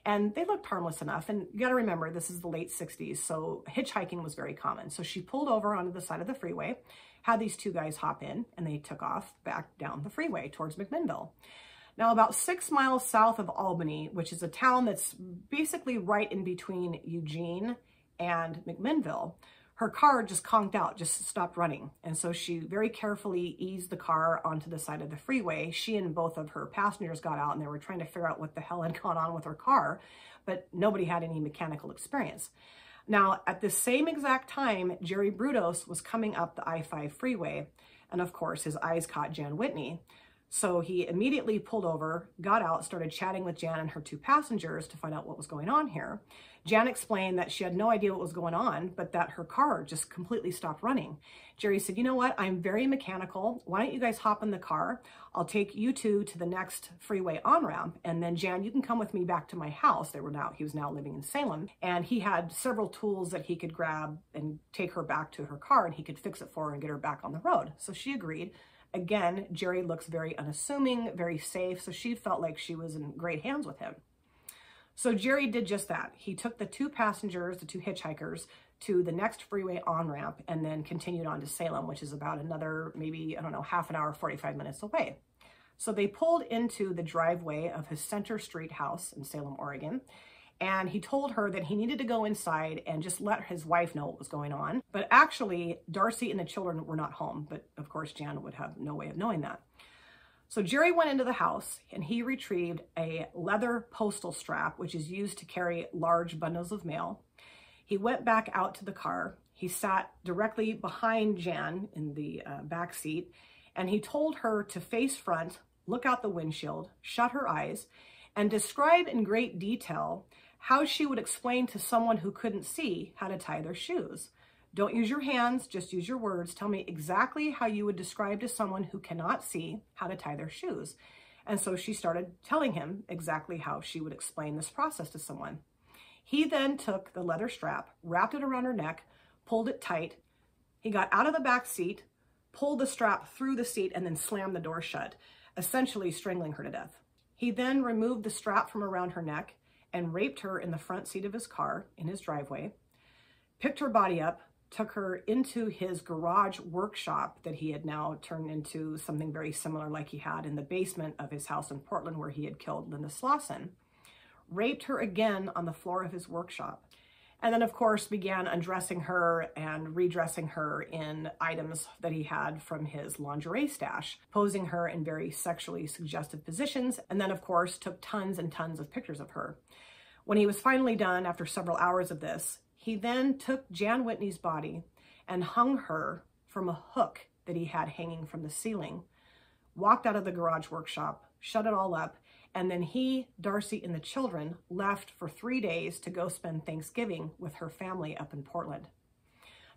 And they looked harmless enough. And you got to remember, this is the late 60s, so hitchhiking was very common. So she pulled over onto the side of the freeway, had these two guys hop in, and they took off back down the freeway towards McMinnville. Now, about 6 miles south of Albany, which is a town that's basically right in between Eugene and McMinnville, her car just conked out, just stopped running. And so she very carefully eased the car onto the side of the freeway. She and both of her passengers got out and they were trying to figure out what the hell had gone on with her car, but nobody had any mechanical experience. Now, at the same exact time, Jerry Brudos was coming up the I-5 freeway. And of course, his eyes caught Jan Whitney. So he immediately pulled over, got out, started chatting with Jan and her two passengers to find out what was going on here. Jan explained that she had no idea what was going on, but that her car just completely stopped running. Jerry said, you know what? I'm very mechanical. Why don't you guys hop in the car? I'll take you two to the next freeway on-ramp. And then Jan, you can come with me back to my house. He was now living in Salem. And he had several tools that he could grab and take her back to her car, and he could fix it for her and get her back on the road. So she agreed. Again, Jerry looks very unassuming, very safe, so she felt like she was in great hands with him. So Jerry did just that. He took the two passengers, the two hitchhikers, to the next freeway on-ramp and then continued on to Salem, which is about another, maybe, I don't know, half an hour, 45 minutes away. So they pulled into the driveway of his Center Street house in Salem, Oregon, and he told her that he needed to go inside and just let his wife know what was going on. But actually, Darcy and the children were not home, but of course, Jan would have no way of knowing that. So Jerry went into the house and he retrieved a leather postal strap, which is used to carry large bundles of mail. He went back out to the car. He sat directly behind Jan in the back seat, and he told her to face front, look out the windshield, shut her eyes, and describe in great detail how she would explain to someone who couldn't see how to tie their shoes. Don't use your hands, just use your words. Tell me exactly how you would describe to someone who cannot see how to tie their shoes. And so she started telling him exactly how she would explain this process to someone. He then took the leather strap, wrapped it around her neck, pulled it tight. He got out of the back seat, pulled the strap through the seat, and then slammed the door shut, essentially strangling her to death. He then removed the strap from around her neck and raped her in the front seat of his car in his driveway, picked her body up, took her into his garage workshop that he had now turned into something very similar like he had in the basement of his house in Portland where he had killed Linda Slauson, raped her again on the floor of his workshop, and then of course began undressing her and redressing her in items that he had from his lingerie stash, posing her in very sexually suggestive positions, and then of course took tons and tons of pictures of her. When he was finally done, after several hours of this, he then took Jan Whitney's body and hung her from a hook that he had hanging from the ceiling, walked out of the garage workshop, shut it all up, and then he, Darcy, and the children left for 3 days to go spend Thanksgiving with her family up in Portland.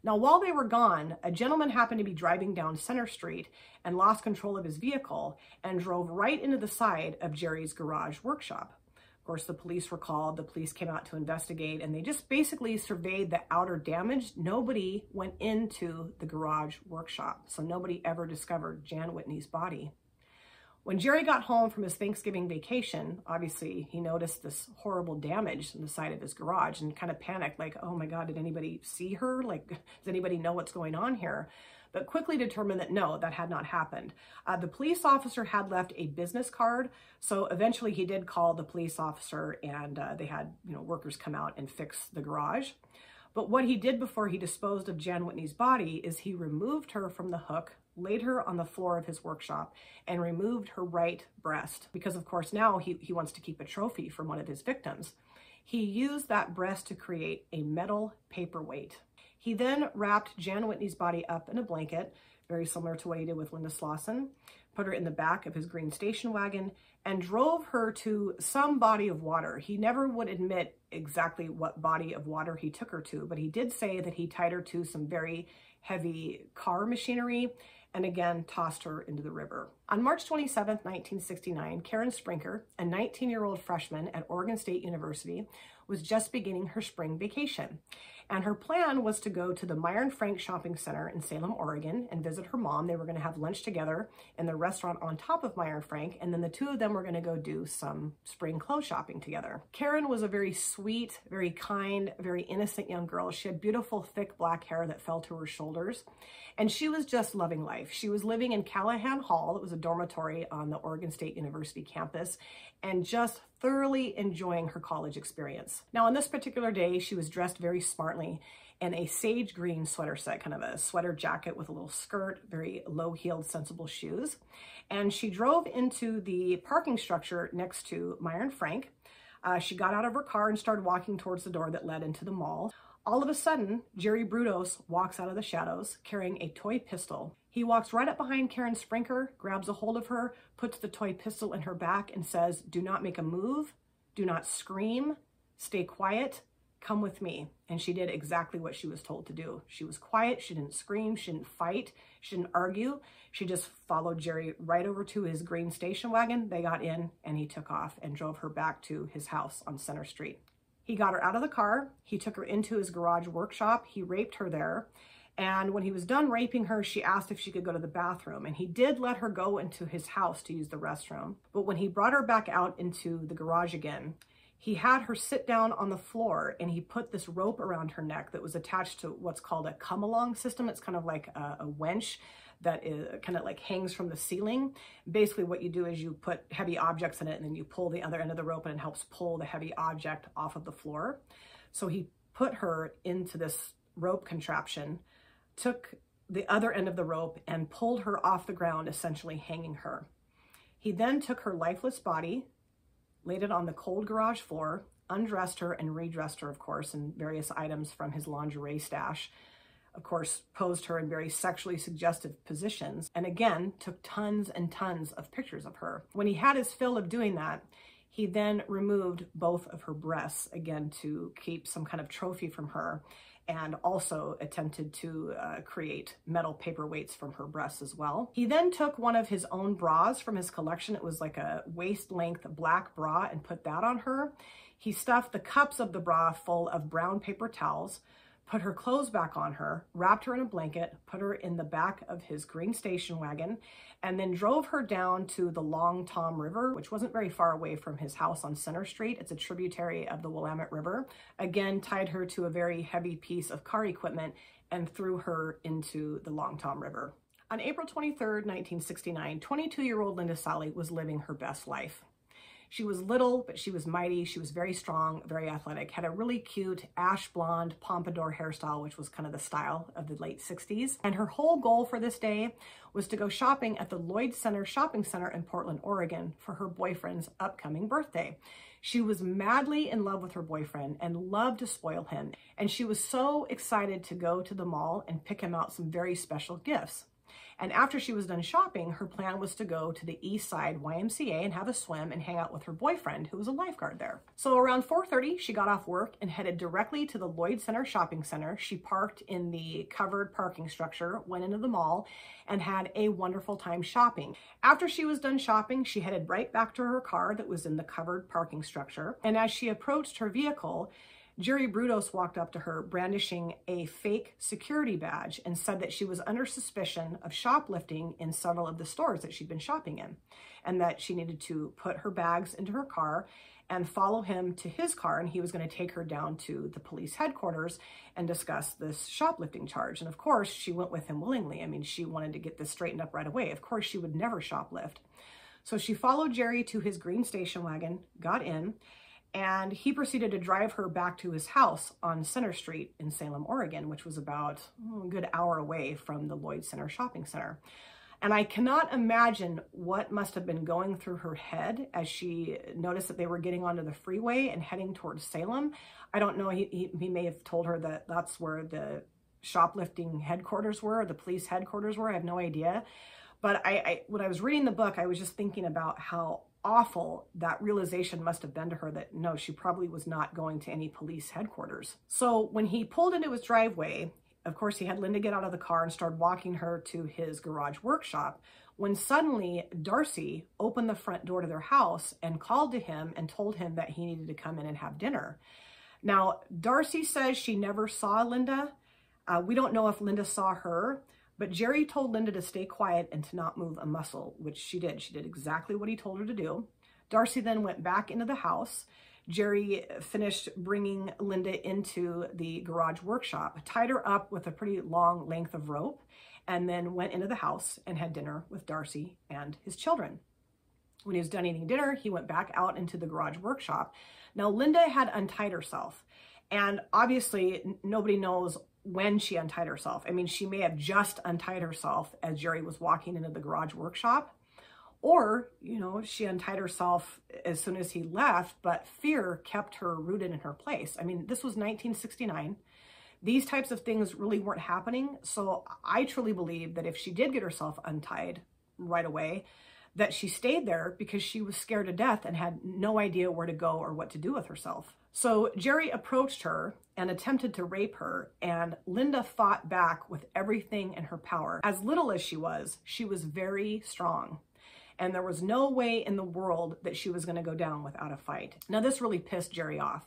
Now, while they were gone, a gentleman happened to be driving down Center Street and lost control of his vehicle and drove right into the side of Jerry's garage workshop. Of course, the police were called, the police came out to investigate, and they just basically surveyed the outer damage. Nobody went into the garage workshop, so nobody ever discovered Jan Whitney's body. When Jerry got home from his Thanksgiving vacation, obviously he noticed this horrible damage in the side of his garage and kind of panicked, like, oh my God, did anybody see her? Like, does anybody know what's going on here? But quickly determined that no, that had not happened. The police officer had left a business card, so eventually he did call the police officer, and they had workers come out and fix the garage. But what he did before he disposed of Jan Whitney's body is he removed her from the hook, laid her on the floor of his workshop, and removed her right breast, because of course now he wants to keep a trophy from one of his victims. He used that breast to create a metal paperweight. He then wrapped Jan Whitney's body up in a blanket, very similar to what he did with Linda Slauson, put her in the back of his green station wagon, and drove her to some body of water. He never would admit exactly what body of water he took her to, but he did say that he tied her to some very heavy car machinery and again tossed her into the river. On March 27, 1969, Karen Sprinker, a 19-year-old freshman at Oregon State University, was just beginning her spring vacation. And her plan was to go to the Myron Frank Shopping Center in Salem, Oregon, and visit her mom. They were going to have lunch together in the restaurant on top of Myron Frank, and then the two of them were going to go do some spring clothes shopping together. Karen was a very sweet, very kind, very innocent young girl. She had beautiful, thick black hair that fell to her shoulders, and she was just loving life. She was living in Callahan Hall. It was a dormitory on the Oregon State University campus, and just thoroughly enjoying her college experience. Now, on this particular day, she was dressed very smartly in a sage green sweater set, kind of a sweater jacket with a little skirt, very low-heeled, sensible shoes. And she drove into the parking structure next to Meyer and Frank. She got out of her car and started walking towards the door that led into the mall. All of a sudden, Jerry Brudos walks out of the shadows carrying a toy pistol. He walks right up behind Karen Sprinker, grabs a hold of her, puts the toy pistol in her back and says, "Do not make a move, do not scream, stay quiet, come with me." And she did exactly what she was told to do. She was quiet, she didn't scream, she didn't fight, she didn't argue. She just followed Jerry right over to his green station wagon. They got in and he took off and drove her back to his house on Center Street. He got her out of the car, he took her into his garage workshop, he raped her there. And when he was done raping her, she asked if she could go to the bathroom. And he did let her go into his house to use the restroom. But when he brought her back out into the garage again, he had her sit down on the floor and he put this rope around her neck that was attached to what's called a come-along system. It's kind of like a winch that is kind of like hangs from the ceiling. Basically what you do is you put heavy objects in it and then you pull the other end of the rope and it helps pull the heavy object off of the floor. So he put her into this rope contraption, took the other end of the rope and pulled her off the ground, essentially hanging her. He then took her lifeless body, laid it on the cold garage floor, undressed her and redressed her, of course, in various items from his lingerie stash. Of course, posed her in very sexually suggestive positions, and again, took tons and tons of pictures of her. When he had his fill of doing that, he then removed both of her breasts, again, to keep some kind of trophy from her, and also attempted to create metal paperweights from her breasts as well. He then took one of his own bras from his collection. It was like a waist-length black bra and put that on her. He stuffed the cups of the bra full of brown paper towels, put her clothes back on her, wrapped her in a blanket, put her in the back of his green station wagon, and then drove her down to the Long Tom River, which wasn't very far away from his house on Center Street. It's a tributary of the Willamette River. Again, tied her to a very heavy piece of car equipment and threw her into the Long Tom River. On April 23rd, 1969, 22-year-old Linda Sally was living her best life. She was little, but she was mighty. She was very strong, very athletic, had a really cute ash blonde pompadour hairstyle, which was kind of the style of the late 60s. And her whole goal for this day was to go shopping at the Lloyd Center Shopping Center in Portland, Oregon for her boyfriend's upcoming birthday. She was madly in love with her boyfriend and loved to spoil him. And she was so excited to go to the mall and pick him out some very special gifts. And after she was done shopping, her plan was to go to the East Side YMCA and have a swim and hang out with her boyfriend, who was a lifeguard there. So around 4:30, she got off work and headed directly to the Lloyd Center Shopping Center. She parked in the covered parking structure, went into the mall, and had a wonderful time shopping. After she was done shopping, she headed right back to her car that was in the covered parking structure. And as she approached her vehicle, Jerry Brudos walked up to her brandishing a fake security badge and said that she was under suspicion of shoplifting in several of the stores that she'd been shopping in, and that she needed to put her bags into her car and follow him to his car, and he was going to take her down to the police headquarters and discuss this shoplifting charge. And of course, she went with him willingly. I mean, she wanted to get this straightened up right away. Of course, she would never shoplift. So she followed Jerry to his green station wagon, got in, and he proceeded to drive her back to his house on Center Street in Salem, Oregon, which was about a good hour away from the Lloyd Center Shopping Center. And I cannot imagine what must have been going through her head as she noticed that they were getting onto the freeway and heading towards Salem. I don't know, he may have told her that that's where the shoplifting headquarters were, or the police headquarters were. I have no idea. But when I was reading the book, I was just thinking about how awful that realization must have been to her, that no, she probably was not going to any police headquarters. So when he pulled into his driveway, of course, he had Linda get out of the car and start walking her to his garage workshop, when suddenly Darcy opened the front door to their house and called to him and told him that he needed to come in and have dinner. Now, Darcy says she never saw Linda. We don't know if Linda saw her, but Jerry told Linda to stay quiet and to not move a muscle, which she did. She did exactly what he told her to do. Darcy then went back into the house. Jerry finished bringing Linda into the garage workshop, tied her up with a pretty long length of rope, and then went into the house and had dinner with Darcy and his children. When he was done eating dinner, he went back out into the garage workshop. Now, Linda had untied herself, and obviously nobody knows when she untied herself. I mean, she may have just untied herself as Jerry was walking into the garage workshop, or, you know, she untied herself as soon as he left, but fear kept her rooted in her place. I mean, this was 1969. These types of things really weren't happening. So I truly believe that if she did get herself untied right away, that she stayed there because she was scared to death and had no idea where to go or what to do with herself. So Jerry approached her and attempted to rape her, and Linda fought back with everything in her power. As little as she was very strong. And there was no way in the world that she was going to go down without a fight. Now, this really pissed Jerry off.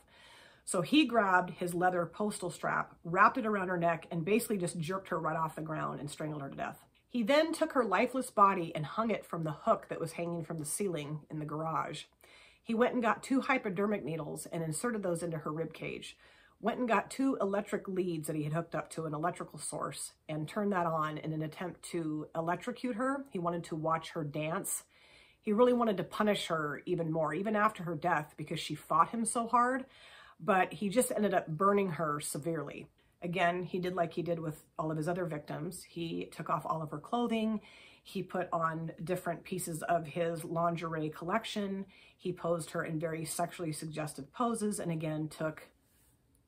So he grabbed his leather postal strap, wrapped it around her neck, and basically just jerked her right off the ground and strangled her to death. He then took her lifeless body and hung it from the hook that was hanging from the ceiling in the garage. He went and got 2 hypodermic needles and inserted those into her rib cage. Went and got 2 electric leads that he had hooked up to an electrical source and turned that on in an attempt to electrocute her. He wanted to watch her dance. He really wanted to punish her even more, even after her death, because she fought him so hard, but he just ended up burning her severely. Again, he did like he did with all of his other victims. He took off all of her clothing. He put on different pieces of his lingerie collection. He posed her in very sexually suggestive poses, and again, took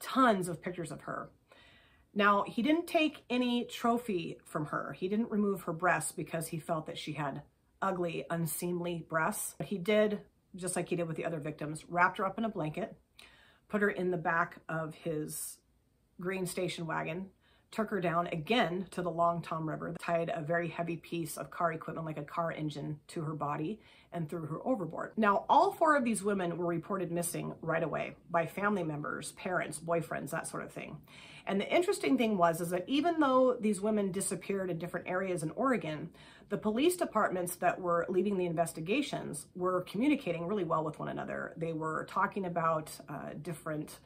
tons of pictures of her. Now, he didn't take any trophy from her. He didn't remove her breasts because he felt that she had ugly, unseemly breasts. But he did, just like he did with the other victims, wrapped her up in a blanket, put her in the back of his green station wagon, took her down again to the Long Tom River, tied a very heavy piece of car equipment like a car engine to her body, and threw her overboard. Now, all 4 of these women were reported missing right away by family members, parents, boyfriends, that sort of thing. And the interesting thing was that even though these women disappeared in different areas in Oregon, the police departments that were leading the investigations were communicating really well with one another. They were talking about different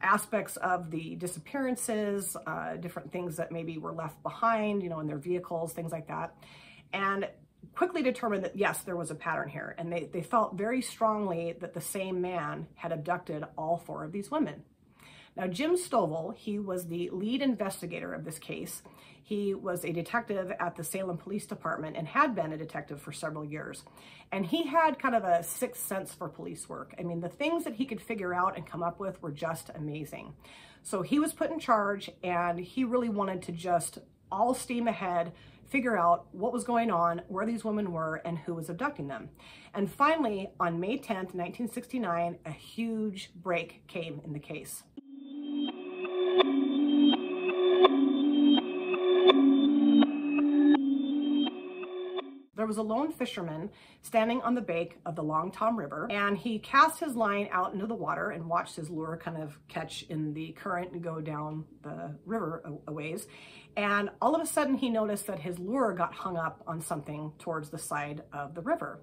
aspects of the disappearances, different things that maybe were left behind, you know, in their vehicles, things like that. And quickly determined that, yes, there was a pattern here. And they felt very strongly that the same man had abducted all 4 of these women. Now, Jim Stovall, he was the lead investigator of this case. He was a detective at the Salem Police Department and had been a detective for several years. And he had kind of a sixth sense for police work. I mean, the things that he could figure out and come up with were just amazing. So he was put in charge, and he really wanted to just all steam ahead, figure out what was going on, where these women were, and who was abducting them. And finally, on May 10th, 1969, a huge break came in the case. There was a lone fisherman standing on the bank of the Long Tom River, and he cast his line out into the water and watched his lure kind of catch in the current and go down the river a ways. And all of a sudden he noticed that his lure got hung up on something towards the side of the river.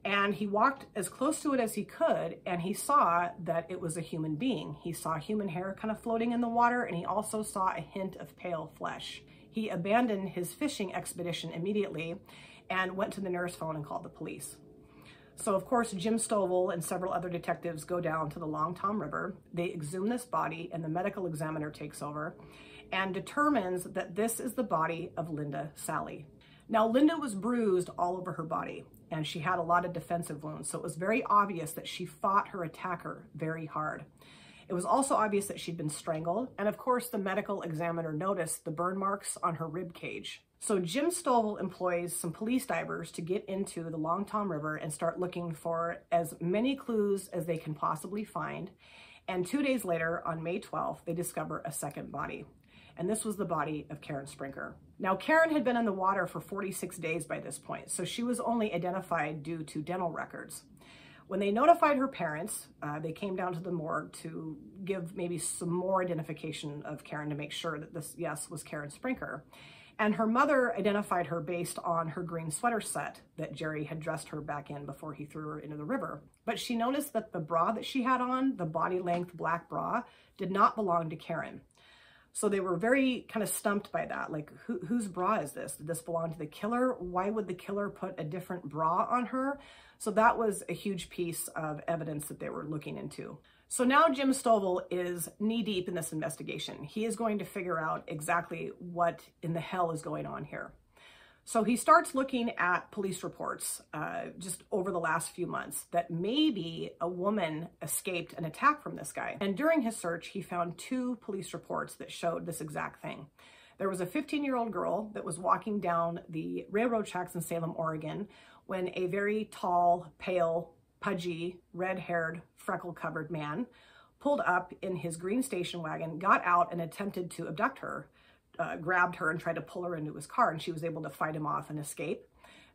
And he walked as close to it as he could, and he saw that it was a human being. He saw human hair kind of floating in the water, and he also saw a hint of pale flesh. He abandoned his fishing expedition immediately and went to the nearest phone and called the police. So of course, Jim Stovall and several other detectives go down to the Long Tom River. They exhume this body, and the medical examiner takes over and determines that this is the body of Linda Sally. Now, Linda was bruised all over her body, and she had a lot of defensive wounds, so it was very obvious that she fought her attacker very hard. It was also obvious that she'd been strangled, and of course, the medical examiner noticed the burn marks on her rib cage. So Jim Stovall employs some police divers to get into the Long Tom River and start looking for as many clues as they can possibly find. And 2 days later, on May 12th, they discover a second body. And this was the body of Karen Sprinker. Now, Karen had been in the water for 46 days by this point, so she was only identified due to dental records. When they notified her parents, they came down to the morgue to give maybe some more identification of Karen to make sure that this, yes, was Karen Sprinker. And her mother identified her based on her green sweater set that Jerry had dressed her back in before he threw her into the river. But she noticed that the bra that she had on, the body length black bra, did not belong to Karen. So they were very kind of stumped by that. Like, whose bra is this? Did this belong to the killer? Why would the killer put a different bra on her? So that was a huge piece of evidence that they were looking into. So now Jim Stovall is knee-deep in this investigation. He is going to figure out exactly what in the hell is going on here. So he starts looking at police reports just over the last few months that maybe a woman escaped an attack from this guy. And during his search, he found 2 police reports that showed this exact thing. There was a 15-year-old girl that was walking down the railroad tracks in Salem, Oregon, when a very tall, pale, pudgy, red-haired, freckle-covered man pulled up in his green station wagon, got out and attempted to abduct her. Grabbed her and tried to pull her into his car, and she was able to fight him off and escape.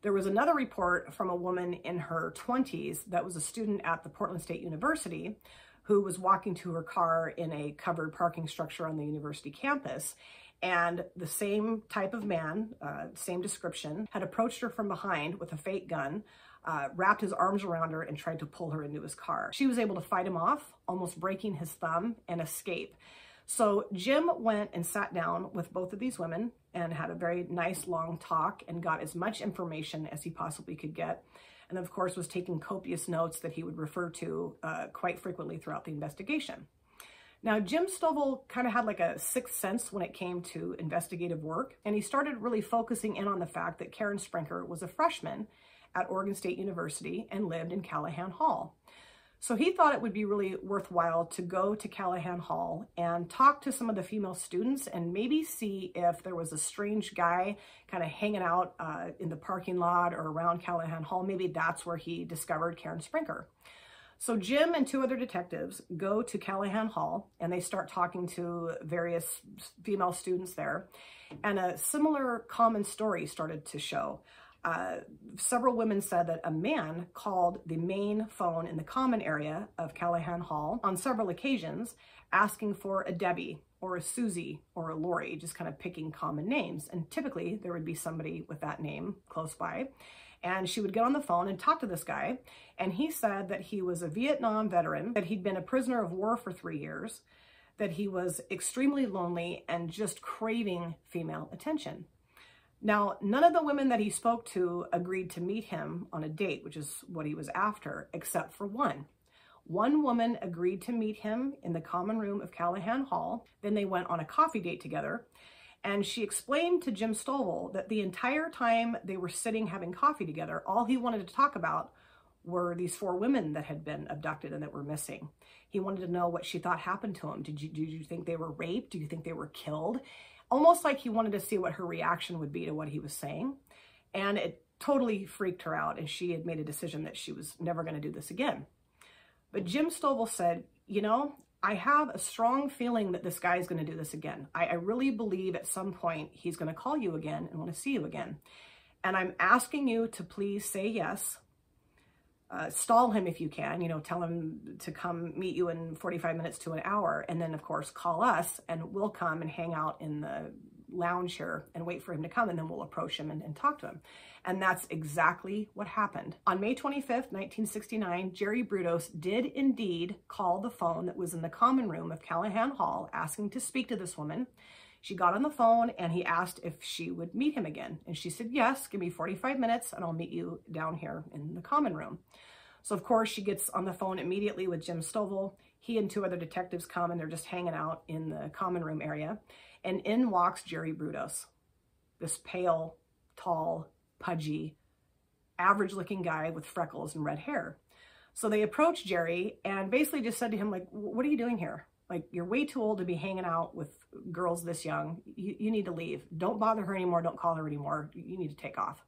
There was another report from a woman in her 20s that was a student at the Portland State University who was walking to her car in a covered parking structure on the university campus. And the same type of man, same description, had approached her from behind with a fake gun, wrapped his arms around her and tried to pull her into his car. She was able to fight him off, almost breaking his thumb, and escape. So Jim went and sat down with both of these women and had a very nice long talk and got as much information as he possibly could get. And of course was taking copious notes that he would refer to quite frequently throughout the investigation. Now, Jim Stovall kind of had like a sixth sense when it came to investigative work, and he started really focusing in on the fact that Karen Sprinker was a freshman at Oregon State University and lived in Callahan Hall. So he thought it would be really worthwhile to go to Callahan Hall and talk to some of the female students and maybe see if there was a strange guy kind of hanging out in the parking lot or around Callahan Hall. Maybe that's where he discovered Karen Sprinker. So Jim and 2 other detectives go to Callahan Hall and they start talking to various female students there. And a similar common story started to show. Several women said that a man called the main phone in the common area of Callahan Hall on several occasions asking for a Debbie or a Susie or a Lori, just kind of picking common names. And typically there would be somebody with that name close by. And she would get on the phone and talk to this guy. And he said that he was a Vietnam veteran, that he'd been a prisoner of war for 3 years, that he was extremely lonely and just craving female attention. Now, none of the women that he spoke to agreed to meet him on a date, which is what he was after, except for one. One woman agreed to meet him in the common room of Callahan Hall. Then they went on a coffee date together. And she explained to Jim Stovall that the entire time they were sitting having coffee together, all he wanted to talk about were these 4 women that had been abducted and that were missing. He wanted to know what she thought happened to them. Did you think they were raped? Do you think they were killed? Almost like he wanted to see what her reaction would be to what he was saying. And it totally freaked her out, and she had made a decision that she was never going to do this again. But Jim Stovall said, you know, I have a strong feeling that this guy is going to do this again. I really believe at some point he's going to call you again and want to see you again. And I'm asking you to please say yes. Stall him if you can, you know, tell him to come meet you in 45 minutes to an hour. And then, of course, call us and we'll come and hang out in the lounge here and wait for him to come. And then we'll approach him and talk to him. And that's exactly what happened. On May 25th, 1969, Jerry Brudos did indeed call the phone that was in the common room of Callahan Hall asking to speak to this woman. She got on the phone and he asked if she would meet him again. And she said, yes, give me 45 minutes and I'll meet you down here in the common room. So of course she gets on the phone immediately with Jim Stovall. He and 2 other detectives come and they're just hanging out in the common room area. And in walks Jerry Brudos, this pale, tall, pudgy, average looking guy with freckles and red hair. So they approached Jerry and basically just said to him, like, what are you doing here? Like, you're way too old to be hanging out with girls this young. You need to leave. Don't bother her anymore. Don't call her anymore. You need to take off.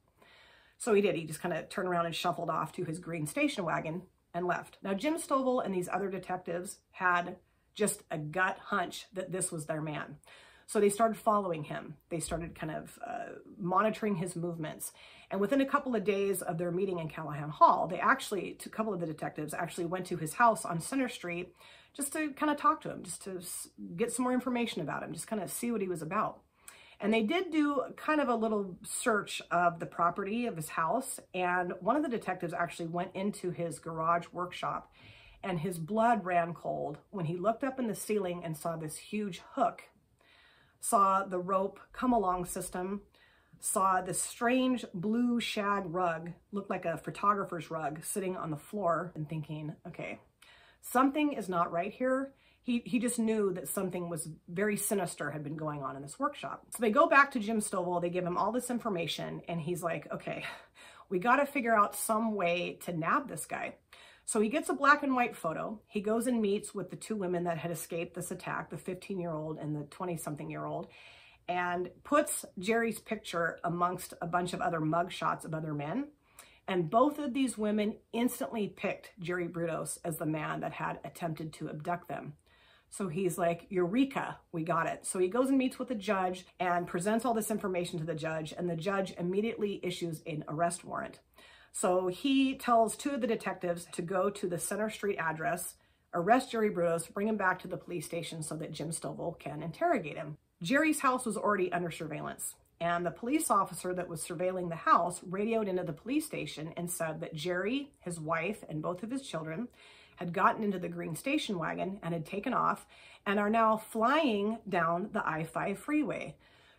So he did. He just kind of turned around and shuffled off to his green station wagon and left. Now, Jim Stovall and these other detectives had just a gut hunch that this was their man. So they started following him. They started kind of monitoring his movements. And within a couple of days of their meeting in Callahan Hall, a couple of the detectives actually went to his house on Center Street just to kind of talk to him, just to get some more information about him, just kind of see what he was about. And they did do kind of a little search of the property of his house. And one of the detectives actually went into his garage workshop, and his blood ran cold when he looked up in the ceiling and saw this huge hook, saw the rope come along system, saw this strange blue shag rug, looked like a photographer's rug, sitting on the floor, and thinking, okay, something is not right here. He just knew that something was very sinister had been going on in this workshop. So they go back to Jim Stovall, they give him all this information, and he's like, okay, we got to figure out some way to nab this guy. So he gets a black and white photo. He goes and meets with the two women that had escaped this attack, the 15-year-old and the 20-something-year-old, and puts Jerry's picture amongst a bunch of other mug shots of other men. And both of these women instantly picked Jerry Brudos as the man that had attempted to abduct them. So he's like, Eureka, we got it. So he goes and meets with the judge and presents all this information to the judge, and the judge immediately issues an arrest warrant. So he tells two of the detectives to go to the Center Street address, arrest Jerry Brudos, bring him back to the police station so that Jim Stovall can interrogate him. Jerry's house was already under surveillance, and the police officer that was surveilling the house radioed into the police station and said that Jerry, his wife, and both of his children had gotten into the green station wagon and had taken off and are now flying down the I-5 freeway.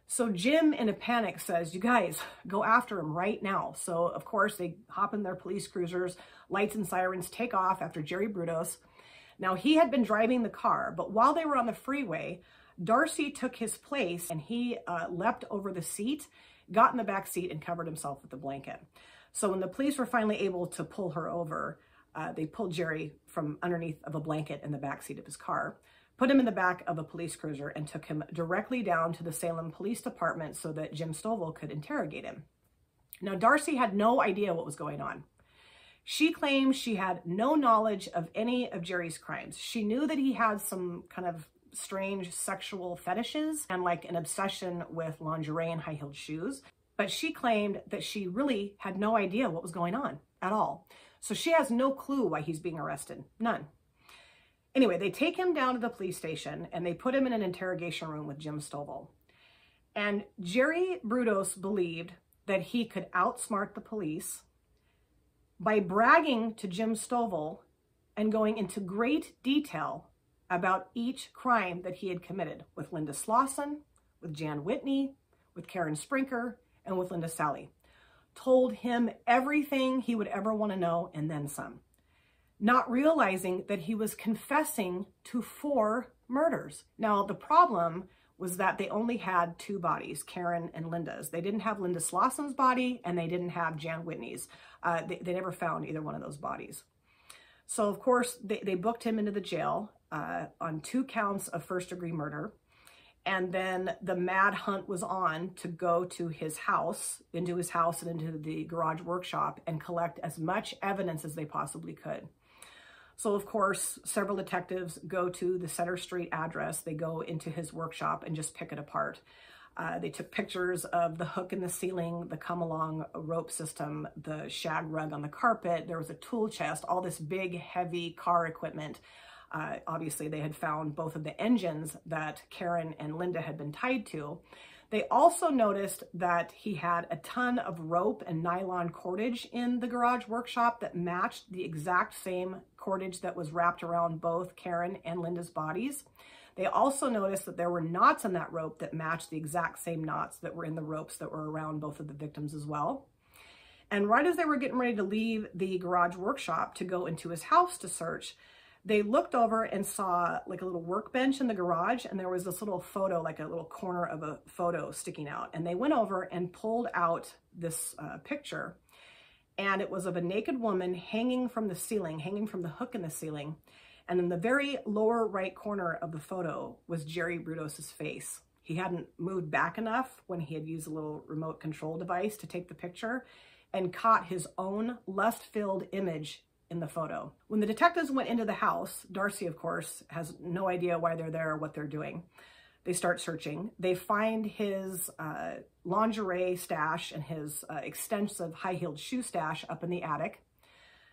So Jim, in a panic, says, you guys, go after him right now. So, of course, they hop in their police cruisers, lights and sirens, take off after Jerry Brudos. Now, he had been driving the car, but while they were on the freeway, Darcy took his place, and he leapt over the seat, got in the back seat, and covered himself with a blanket. So when the police were finally able to pull her over, they pulled Jerry from underneath of a blanket in the back seat of his car, put him in the back of a police cruiser, and took him directly down to the Salem Police Department so that Jim Stovall could interrogate him. Now, Darcy had no idea what was going on. She claimed she had no knowledge of any of Jerry's crimes. She knew that he had some kind of strange sexual fetishes and like an obsession with lingerie and high-heeled shoes, but she claimed that she really had no idea what was going on at all. So she has no clue why he's being arrested. None. Anyway, they take him down to the police station and they put him in an interrogation room with Jim Stovall. And Jerry Brudos believed that he could outsmart the police by bragging to Jim Stovall and going into great detail about each crime that he had committed with Linda Slauson, with Jan Whitney, with Karen Sprinker, and with Linda Sally. Told him everything he would ever want to know and then some, not realizing that he was confessing to 4 murders. Now, the problem was that they only had 2 bodies, Karen and Linda's. They didn't have Linda Slauson's body, and they didn't have Jan Whitney's. They never found either one of those bodies. So, of course, they booked him into the jail on 2 counts of first-degree murder. And then the mad hunt was on to go to his house, into his house and into the garage workshop and collect as much evidence as they possibly could. So, of course, several detectives go to the Center Street address. They go into his workshop and just pick it apart. They took pictures of the hook in the ceiling, the come-along rope system, the shag rug on the carpet. There was a tool chest, all this big, heavy car equipment. Obviously, they had found both of the engines that Karen and Linda had been tied to. They also noticed that he had a ton of rope and nylon cordage in the garage workshop that matched the exact same cordage that was wrapped around both Karen and Linda's bodies. They also noticed that there were knots in that rope that matched the exact same knots that were in the ropes that were around both of the victims as well. And right as they were getting ready to leave the garage workshop to go into his house to search, they looked over and saw like a little workbench in the garage, and there was this little photo, like a little corner of a photo sticking out. And they went over and pulled out this picture, and it was of a naked woman hanging from the ceiling, hanging from the hook in the ceiling. And in the very lower right corner of the photo was Jerry Brudos' face. He hadn't moved back enough when he had used a little remote control device to take the picture and caught his own lust-filled image in the photo. When the detectives went into the house, Darcy, of course, has no idea why they're there or what they're doing. They start searching. They find his lingerie stash and his extensive high-heeled shoe stash up in the attic.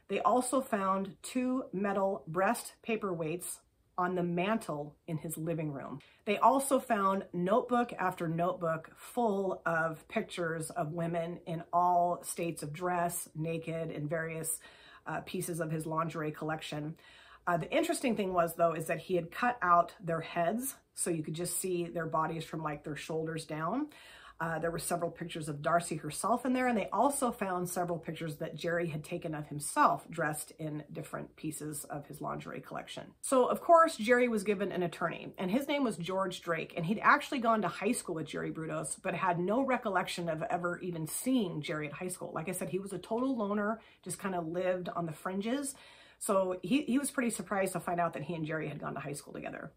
They also found 2 metal breast paperweights on the mantle in his living room. They also found notebook after notebook full of pictures of women in all states of dress, naked, in various pieces of his lingerie collection. The interesting thing was, though, is that he had cut out their heads so you could just see their bodies from like their shoulders down. There were several pictures of Darcy herself in there, and they also found several pictures that Jerry had taken of himself dressed in different pieces of his lingerie collection. So, of course, Jerry was given an attorney, and his name was George Drake, and he'd actually gone to high school with Jerry Brudos, but had no recollection of ever even seeing Jerry at high school. Like I said, he was a total loner, just kind of lived on the fringes. So he was pretty surprised to find out that he and Jerry had gone to high school together.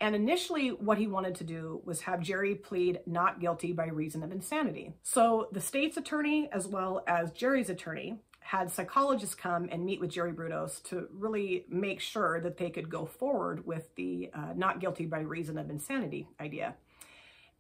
And initially what he wanted to do was have Jerry plead not guilty by reason of insanity. So the state's attorney, as well as Jerry's attorney, had psychologists come and meet with Jerry Brudos to really make sure that they could go forward with the not guilty by reason of insanity idea.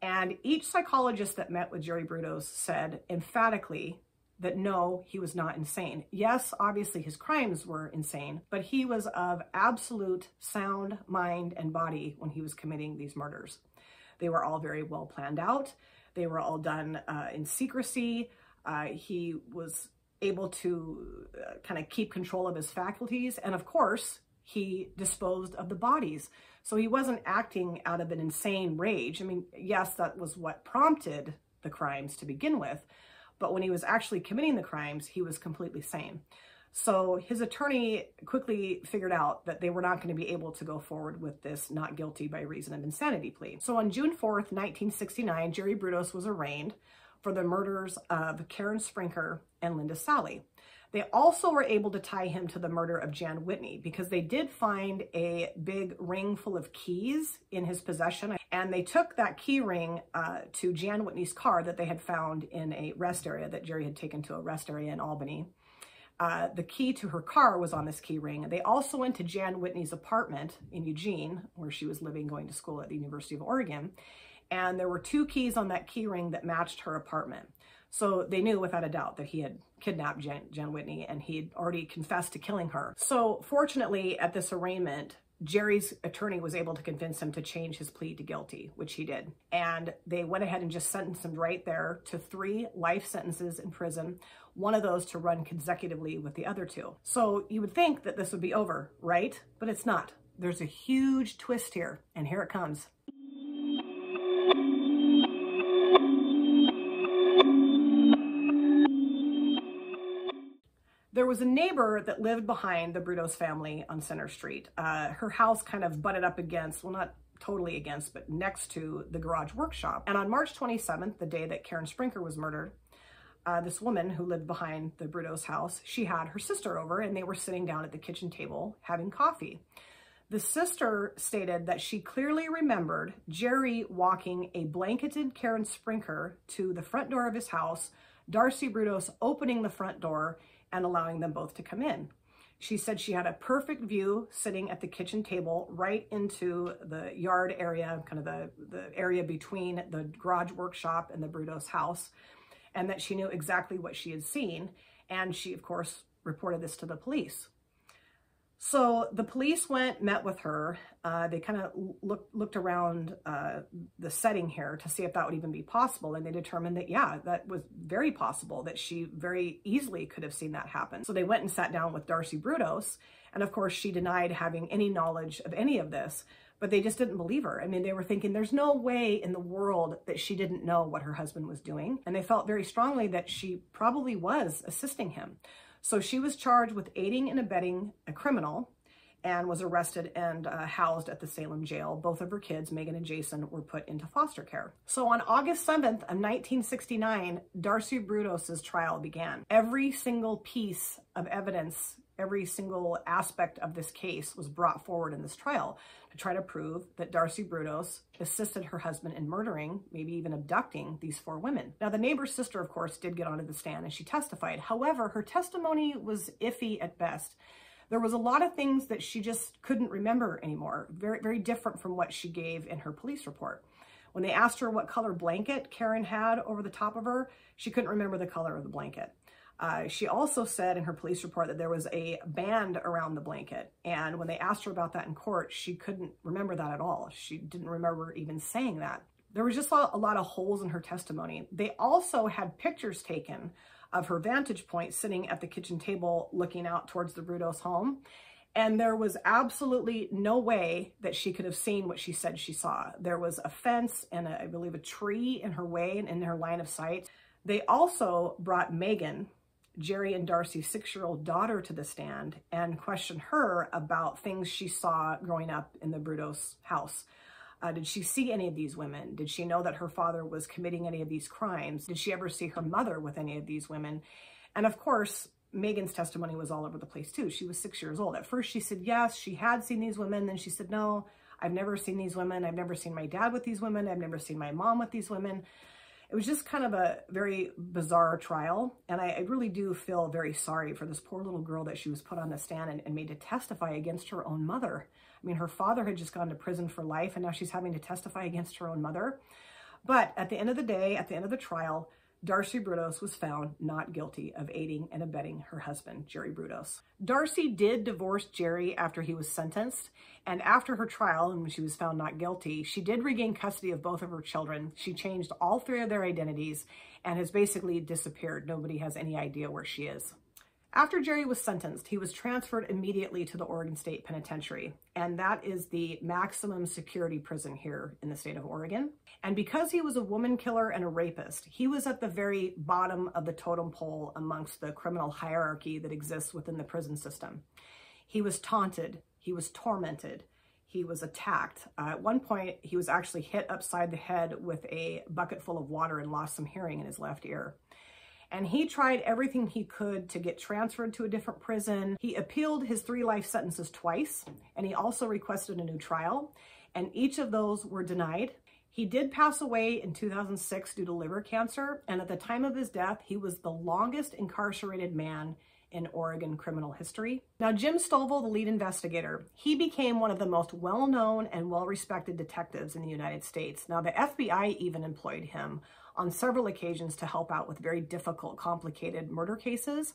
And each psychologist that met with Jerry Brudos said emphatically that no, he was not insane. Yes, obviously his crimes were insane, but he was of absolute sound mind and body when he was committing these murders. They were all very well planned out. They were all done in secrecy. He was able to kind of keep control of his faculties. And of course, he disposed of the bodies. So he wasn't acting out of an insane rage. I mean, yes, that was what prompted the crimes to begin with. But when he was actually committing the crimes, he was completely sane. So his attorney quickly figured out that they were not going to be able to go forward with this not guilty by reason of insanity plea. So on June 4th, 1969, Jerry Brudos was arraigned for the murders of Karen Sprinker and Linda Sally. They also were able to tie him to the murder of Jan Whitney because they did find a big ring full of keys in his possession. And they took that key ring to Jan Whitney's car that they had found in a rest area that Jerry had taken to a rest area in Albany. The key to her car was on this key ring. They also went to Jan Whitney's apartment in Eugene, where she was living, going to school at the University of Oregon. And there were 2 keys on that key ring that matched her apartment. So they knew without a doubt that he had kidnapped Jan Whitney, and he had already confessed to killing her. So fortunately, at this arraignment, Jerry's attorney was able to convince him to change his plea to guilty, which he did. And they went ahead and just sentenced him right there to 3 life sentences in prison, one of those to run consecutively with the other 2. So you would think that this would be over, right? But it's not. There's a huge twist here, and here it comes. There was a neighbor that lived behind the Brudos family on Center Street. Her house kind of butted up against, well, not totally against, but next to the garage workshop. And on March 27th, the day that Karen Sprinker was murdered, this woman who lived behind the Brudos house, she had her sister over, and they were sitting down at the kitchen table having coffee. The sister stated that she clearly remembered Jerry walking a blanketed Karen Sprinker to the front door of his house, Darcy Brudos opening the front door and allowing them both to come in. She said she had a perfect view sitting at the kitchen table right into the yard area, kind of the area between the garage workshop and the Brudos house, and that she knew exactly what she had seen. And she, of course, reported this to the police. So the police met with her. They kind of looked around the setting here to see if that would even be possible. And they determined that, yeah, that was very possible, that she very easily could have seen that happen. So they went and sat down with Darcy Brudos. And of course, she denied having any knowledge of any of this, but they just didn't believe her. I mean, they were thinking there's no way in the world that she didn't know what her husband was doing. And they felt very strongly that she probably was assisting him. So she was charged with aiding and abetting a criminal and was arrested and housed at the Salem jail. Both of her kids, Megan and Jason, were put into foster care. So on August 7th of 1969, Darcy Brudos' trial began. Every single piece of evidence, every single aspect of this case was brought forward in this trial to try to prove that Darcy Brudos assisted her husband in murdering, maybe even abducting, these 4 women. Now, the neighbor's sister, of course, did get onto the stand and she testified. However, her testimony was iffy at best. There was a lot of things that she just couldn't remember anymore, very, very different from what she gave in her police report. When they asked her what color blanket Karen had over the top of her, she couldn't remember the color of the blanket. She also said in her police report that there was a band around the blanket. And when they asked her about that in court, she couldn't remember that at all. She didn't remember even saying that. There was just a lot of holes in her testimony. They also had pictures taken of her vantage point sitting at the kitchen table looking out towards the Brudos home. And there was absolutely no way that she could have seen what she said she saw. There was a fence and I believe a tree in her way and in her line of sight. They also brought Megan, Jerry and Darcy's 6-year-old daughter, to the stand and questioned her about things she saw growing up in the Brudos house. Did she see any of these women? Did she know that her father was committing any of these crimes? Did she ever see her mother with any of these women? And of course, Megan's testimony was all over the place too. She was 6 years old. At first she said, yes, she had seen these women. Then she said, no, I've never seen these women. I've never seen my dad with these women. I've never seen my mom with these women. It was just kind of a very bizarre trial. And I really do feel very sorry for this poor little girl that she was put on the stand and made to testify against her own mother. I mean, her father had just gone to prison for life and now she's having to testify against her own mother. But at the end of the day, at the end of the trial, Darcy Brudos was found not guilty of aiding and abetting her husband, Jerry Brudos. Darcy did divorce Jerry after he was sentenced, and after her trial, and when she was found not guilty, she did regain custody of both of her children. She changed all 3 of their identities and has basically disappeared. Nobody has any idea where she is. After Jerry was sentenced, he was transferred immediately to the Oregon State Penitentiary, and that is the maximum security prison here in the state of Oregon. And because he was a woman killer and a rapist, he was at the very bottom of the totem pole amongst the criminal hierarchy that exists within the prison system. He was taunted, he was tormented, he was attacked. At one point, he was actually hit upside the head with a bucket full of water and lost some hearing in his left ear. And he tried everything he could to get transferred to a different prison. He appealed his 3 life sentences twice, and he also requested a new trial, and each of those were denied. He did pass away in 2006 due to liver cancer, and at the time of his death, he was the longest incarcerated man in Oregon criminal history. Now, Jim Stovall, the lead investigator, he became one of the most well-known and well-respected detectives in the United States. Now, the FBI even employed him on several occasions to help out with very difficult, complicated murder cases.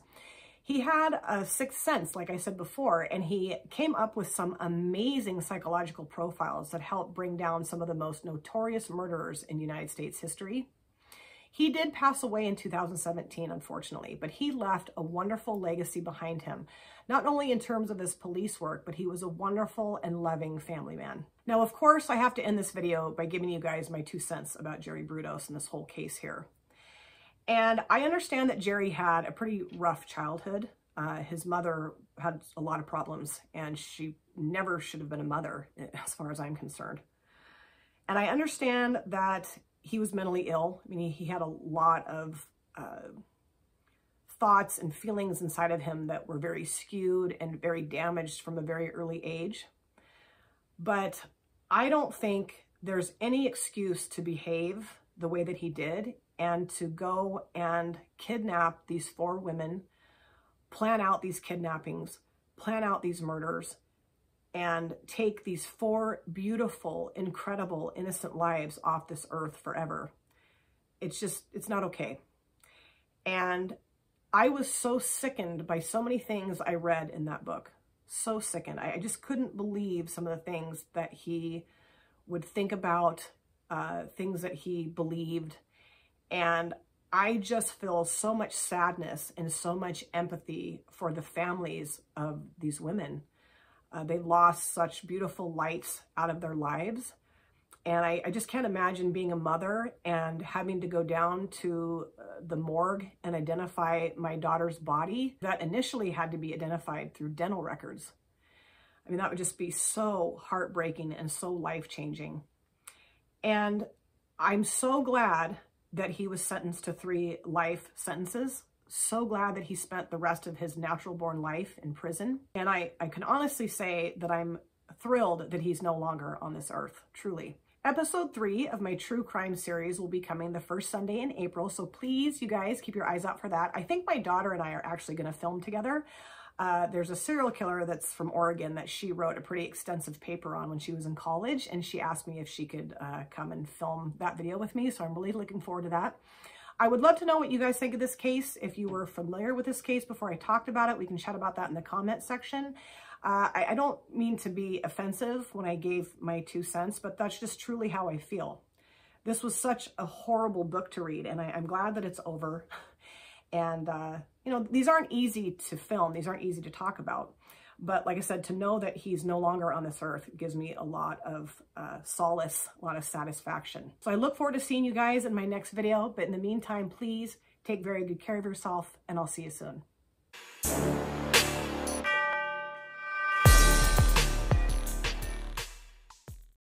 He had a sixth sense, like I said before, and he came up with some amazing psychological profiles that helped bring down some of the most notorious murderers in United States history. He did pass away in 2017, unfortunately, but he left a wonderful legacy behind him, not only in terms of his police work, but he was a wonderful and loving family man. Now, of course, I have to end this video by giving you guys my 2 cents about Jerry Brudos and this whole case here. And I understand that Jerry had a pretty rough childhood. His mother had a lot of problems, and she never should have been a mother, as far as I'm concerned. And I understand that he was mentally ill. I mean, he had a lot of thoughts and feelings inside of him that were very skewed and very damaged from a very early age. But I don't think there's any excuse to behave the way that he did and to go and kidnap these 4 women, plan out these kidnappings, plan out these murders, and take these 4 beautiful, incredible, innocent lives off this earth forever. It's not okay. And I was so sickened by so many things I read in that book. So sickened. I just couldn't believe some of the things that he would think about, things that he believed. And I just feel so much sadness and so much empathy for the families of these women. They lost such beautiful lights out of their lives. And I just can't imagine being a mother and having to go down to the morgue and identify my daughter's body that initially had to be identified through dental records. I mean, that would just be so heartbreaking and so life-changing. And I'm so glad that he was sentenced to 3 life sentences. So glad that he spent the rest of his natural-born life in prison. And I can honestly say that I'm thrilled that he's no longer on this earth, truly. Episode 3 of my true crime series will be coming the first Sunday in April, so please, you guys, keep your eyes out for that. I think my daughter and I are actually going to film together. There's a serial killer that's from Oregon that she wrote a pretty extensive paper on when she was in college, and she asked me if she could come and film that video with me, so I'm really looking forward to that. I would love to know what you guys think of this case. If you were familiar with this case before I talked about it, we can chat about that in the comment section. I don't mean to be offensive when I gave my 2 cents, but that's just truly how I feel. This was such a horrible book to read, and I'm glad that it's over. And, you know, these aren't easy to film. These aren't easy to talk about. But like I said, to know that he's no longer on this earth gives me a lot of solace, a lot of satisfaction. So I look forward to seeing you guys in my next video. But in the meantime, please take very good care of yourself, and I'll see you soon.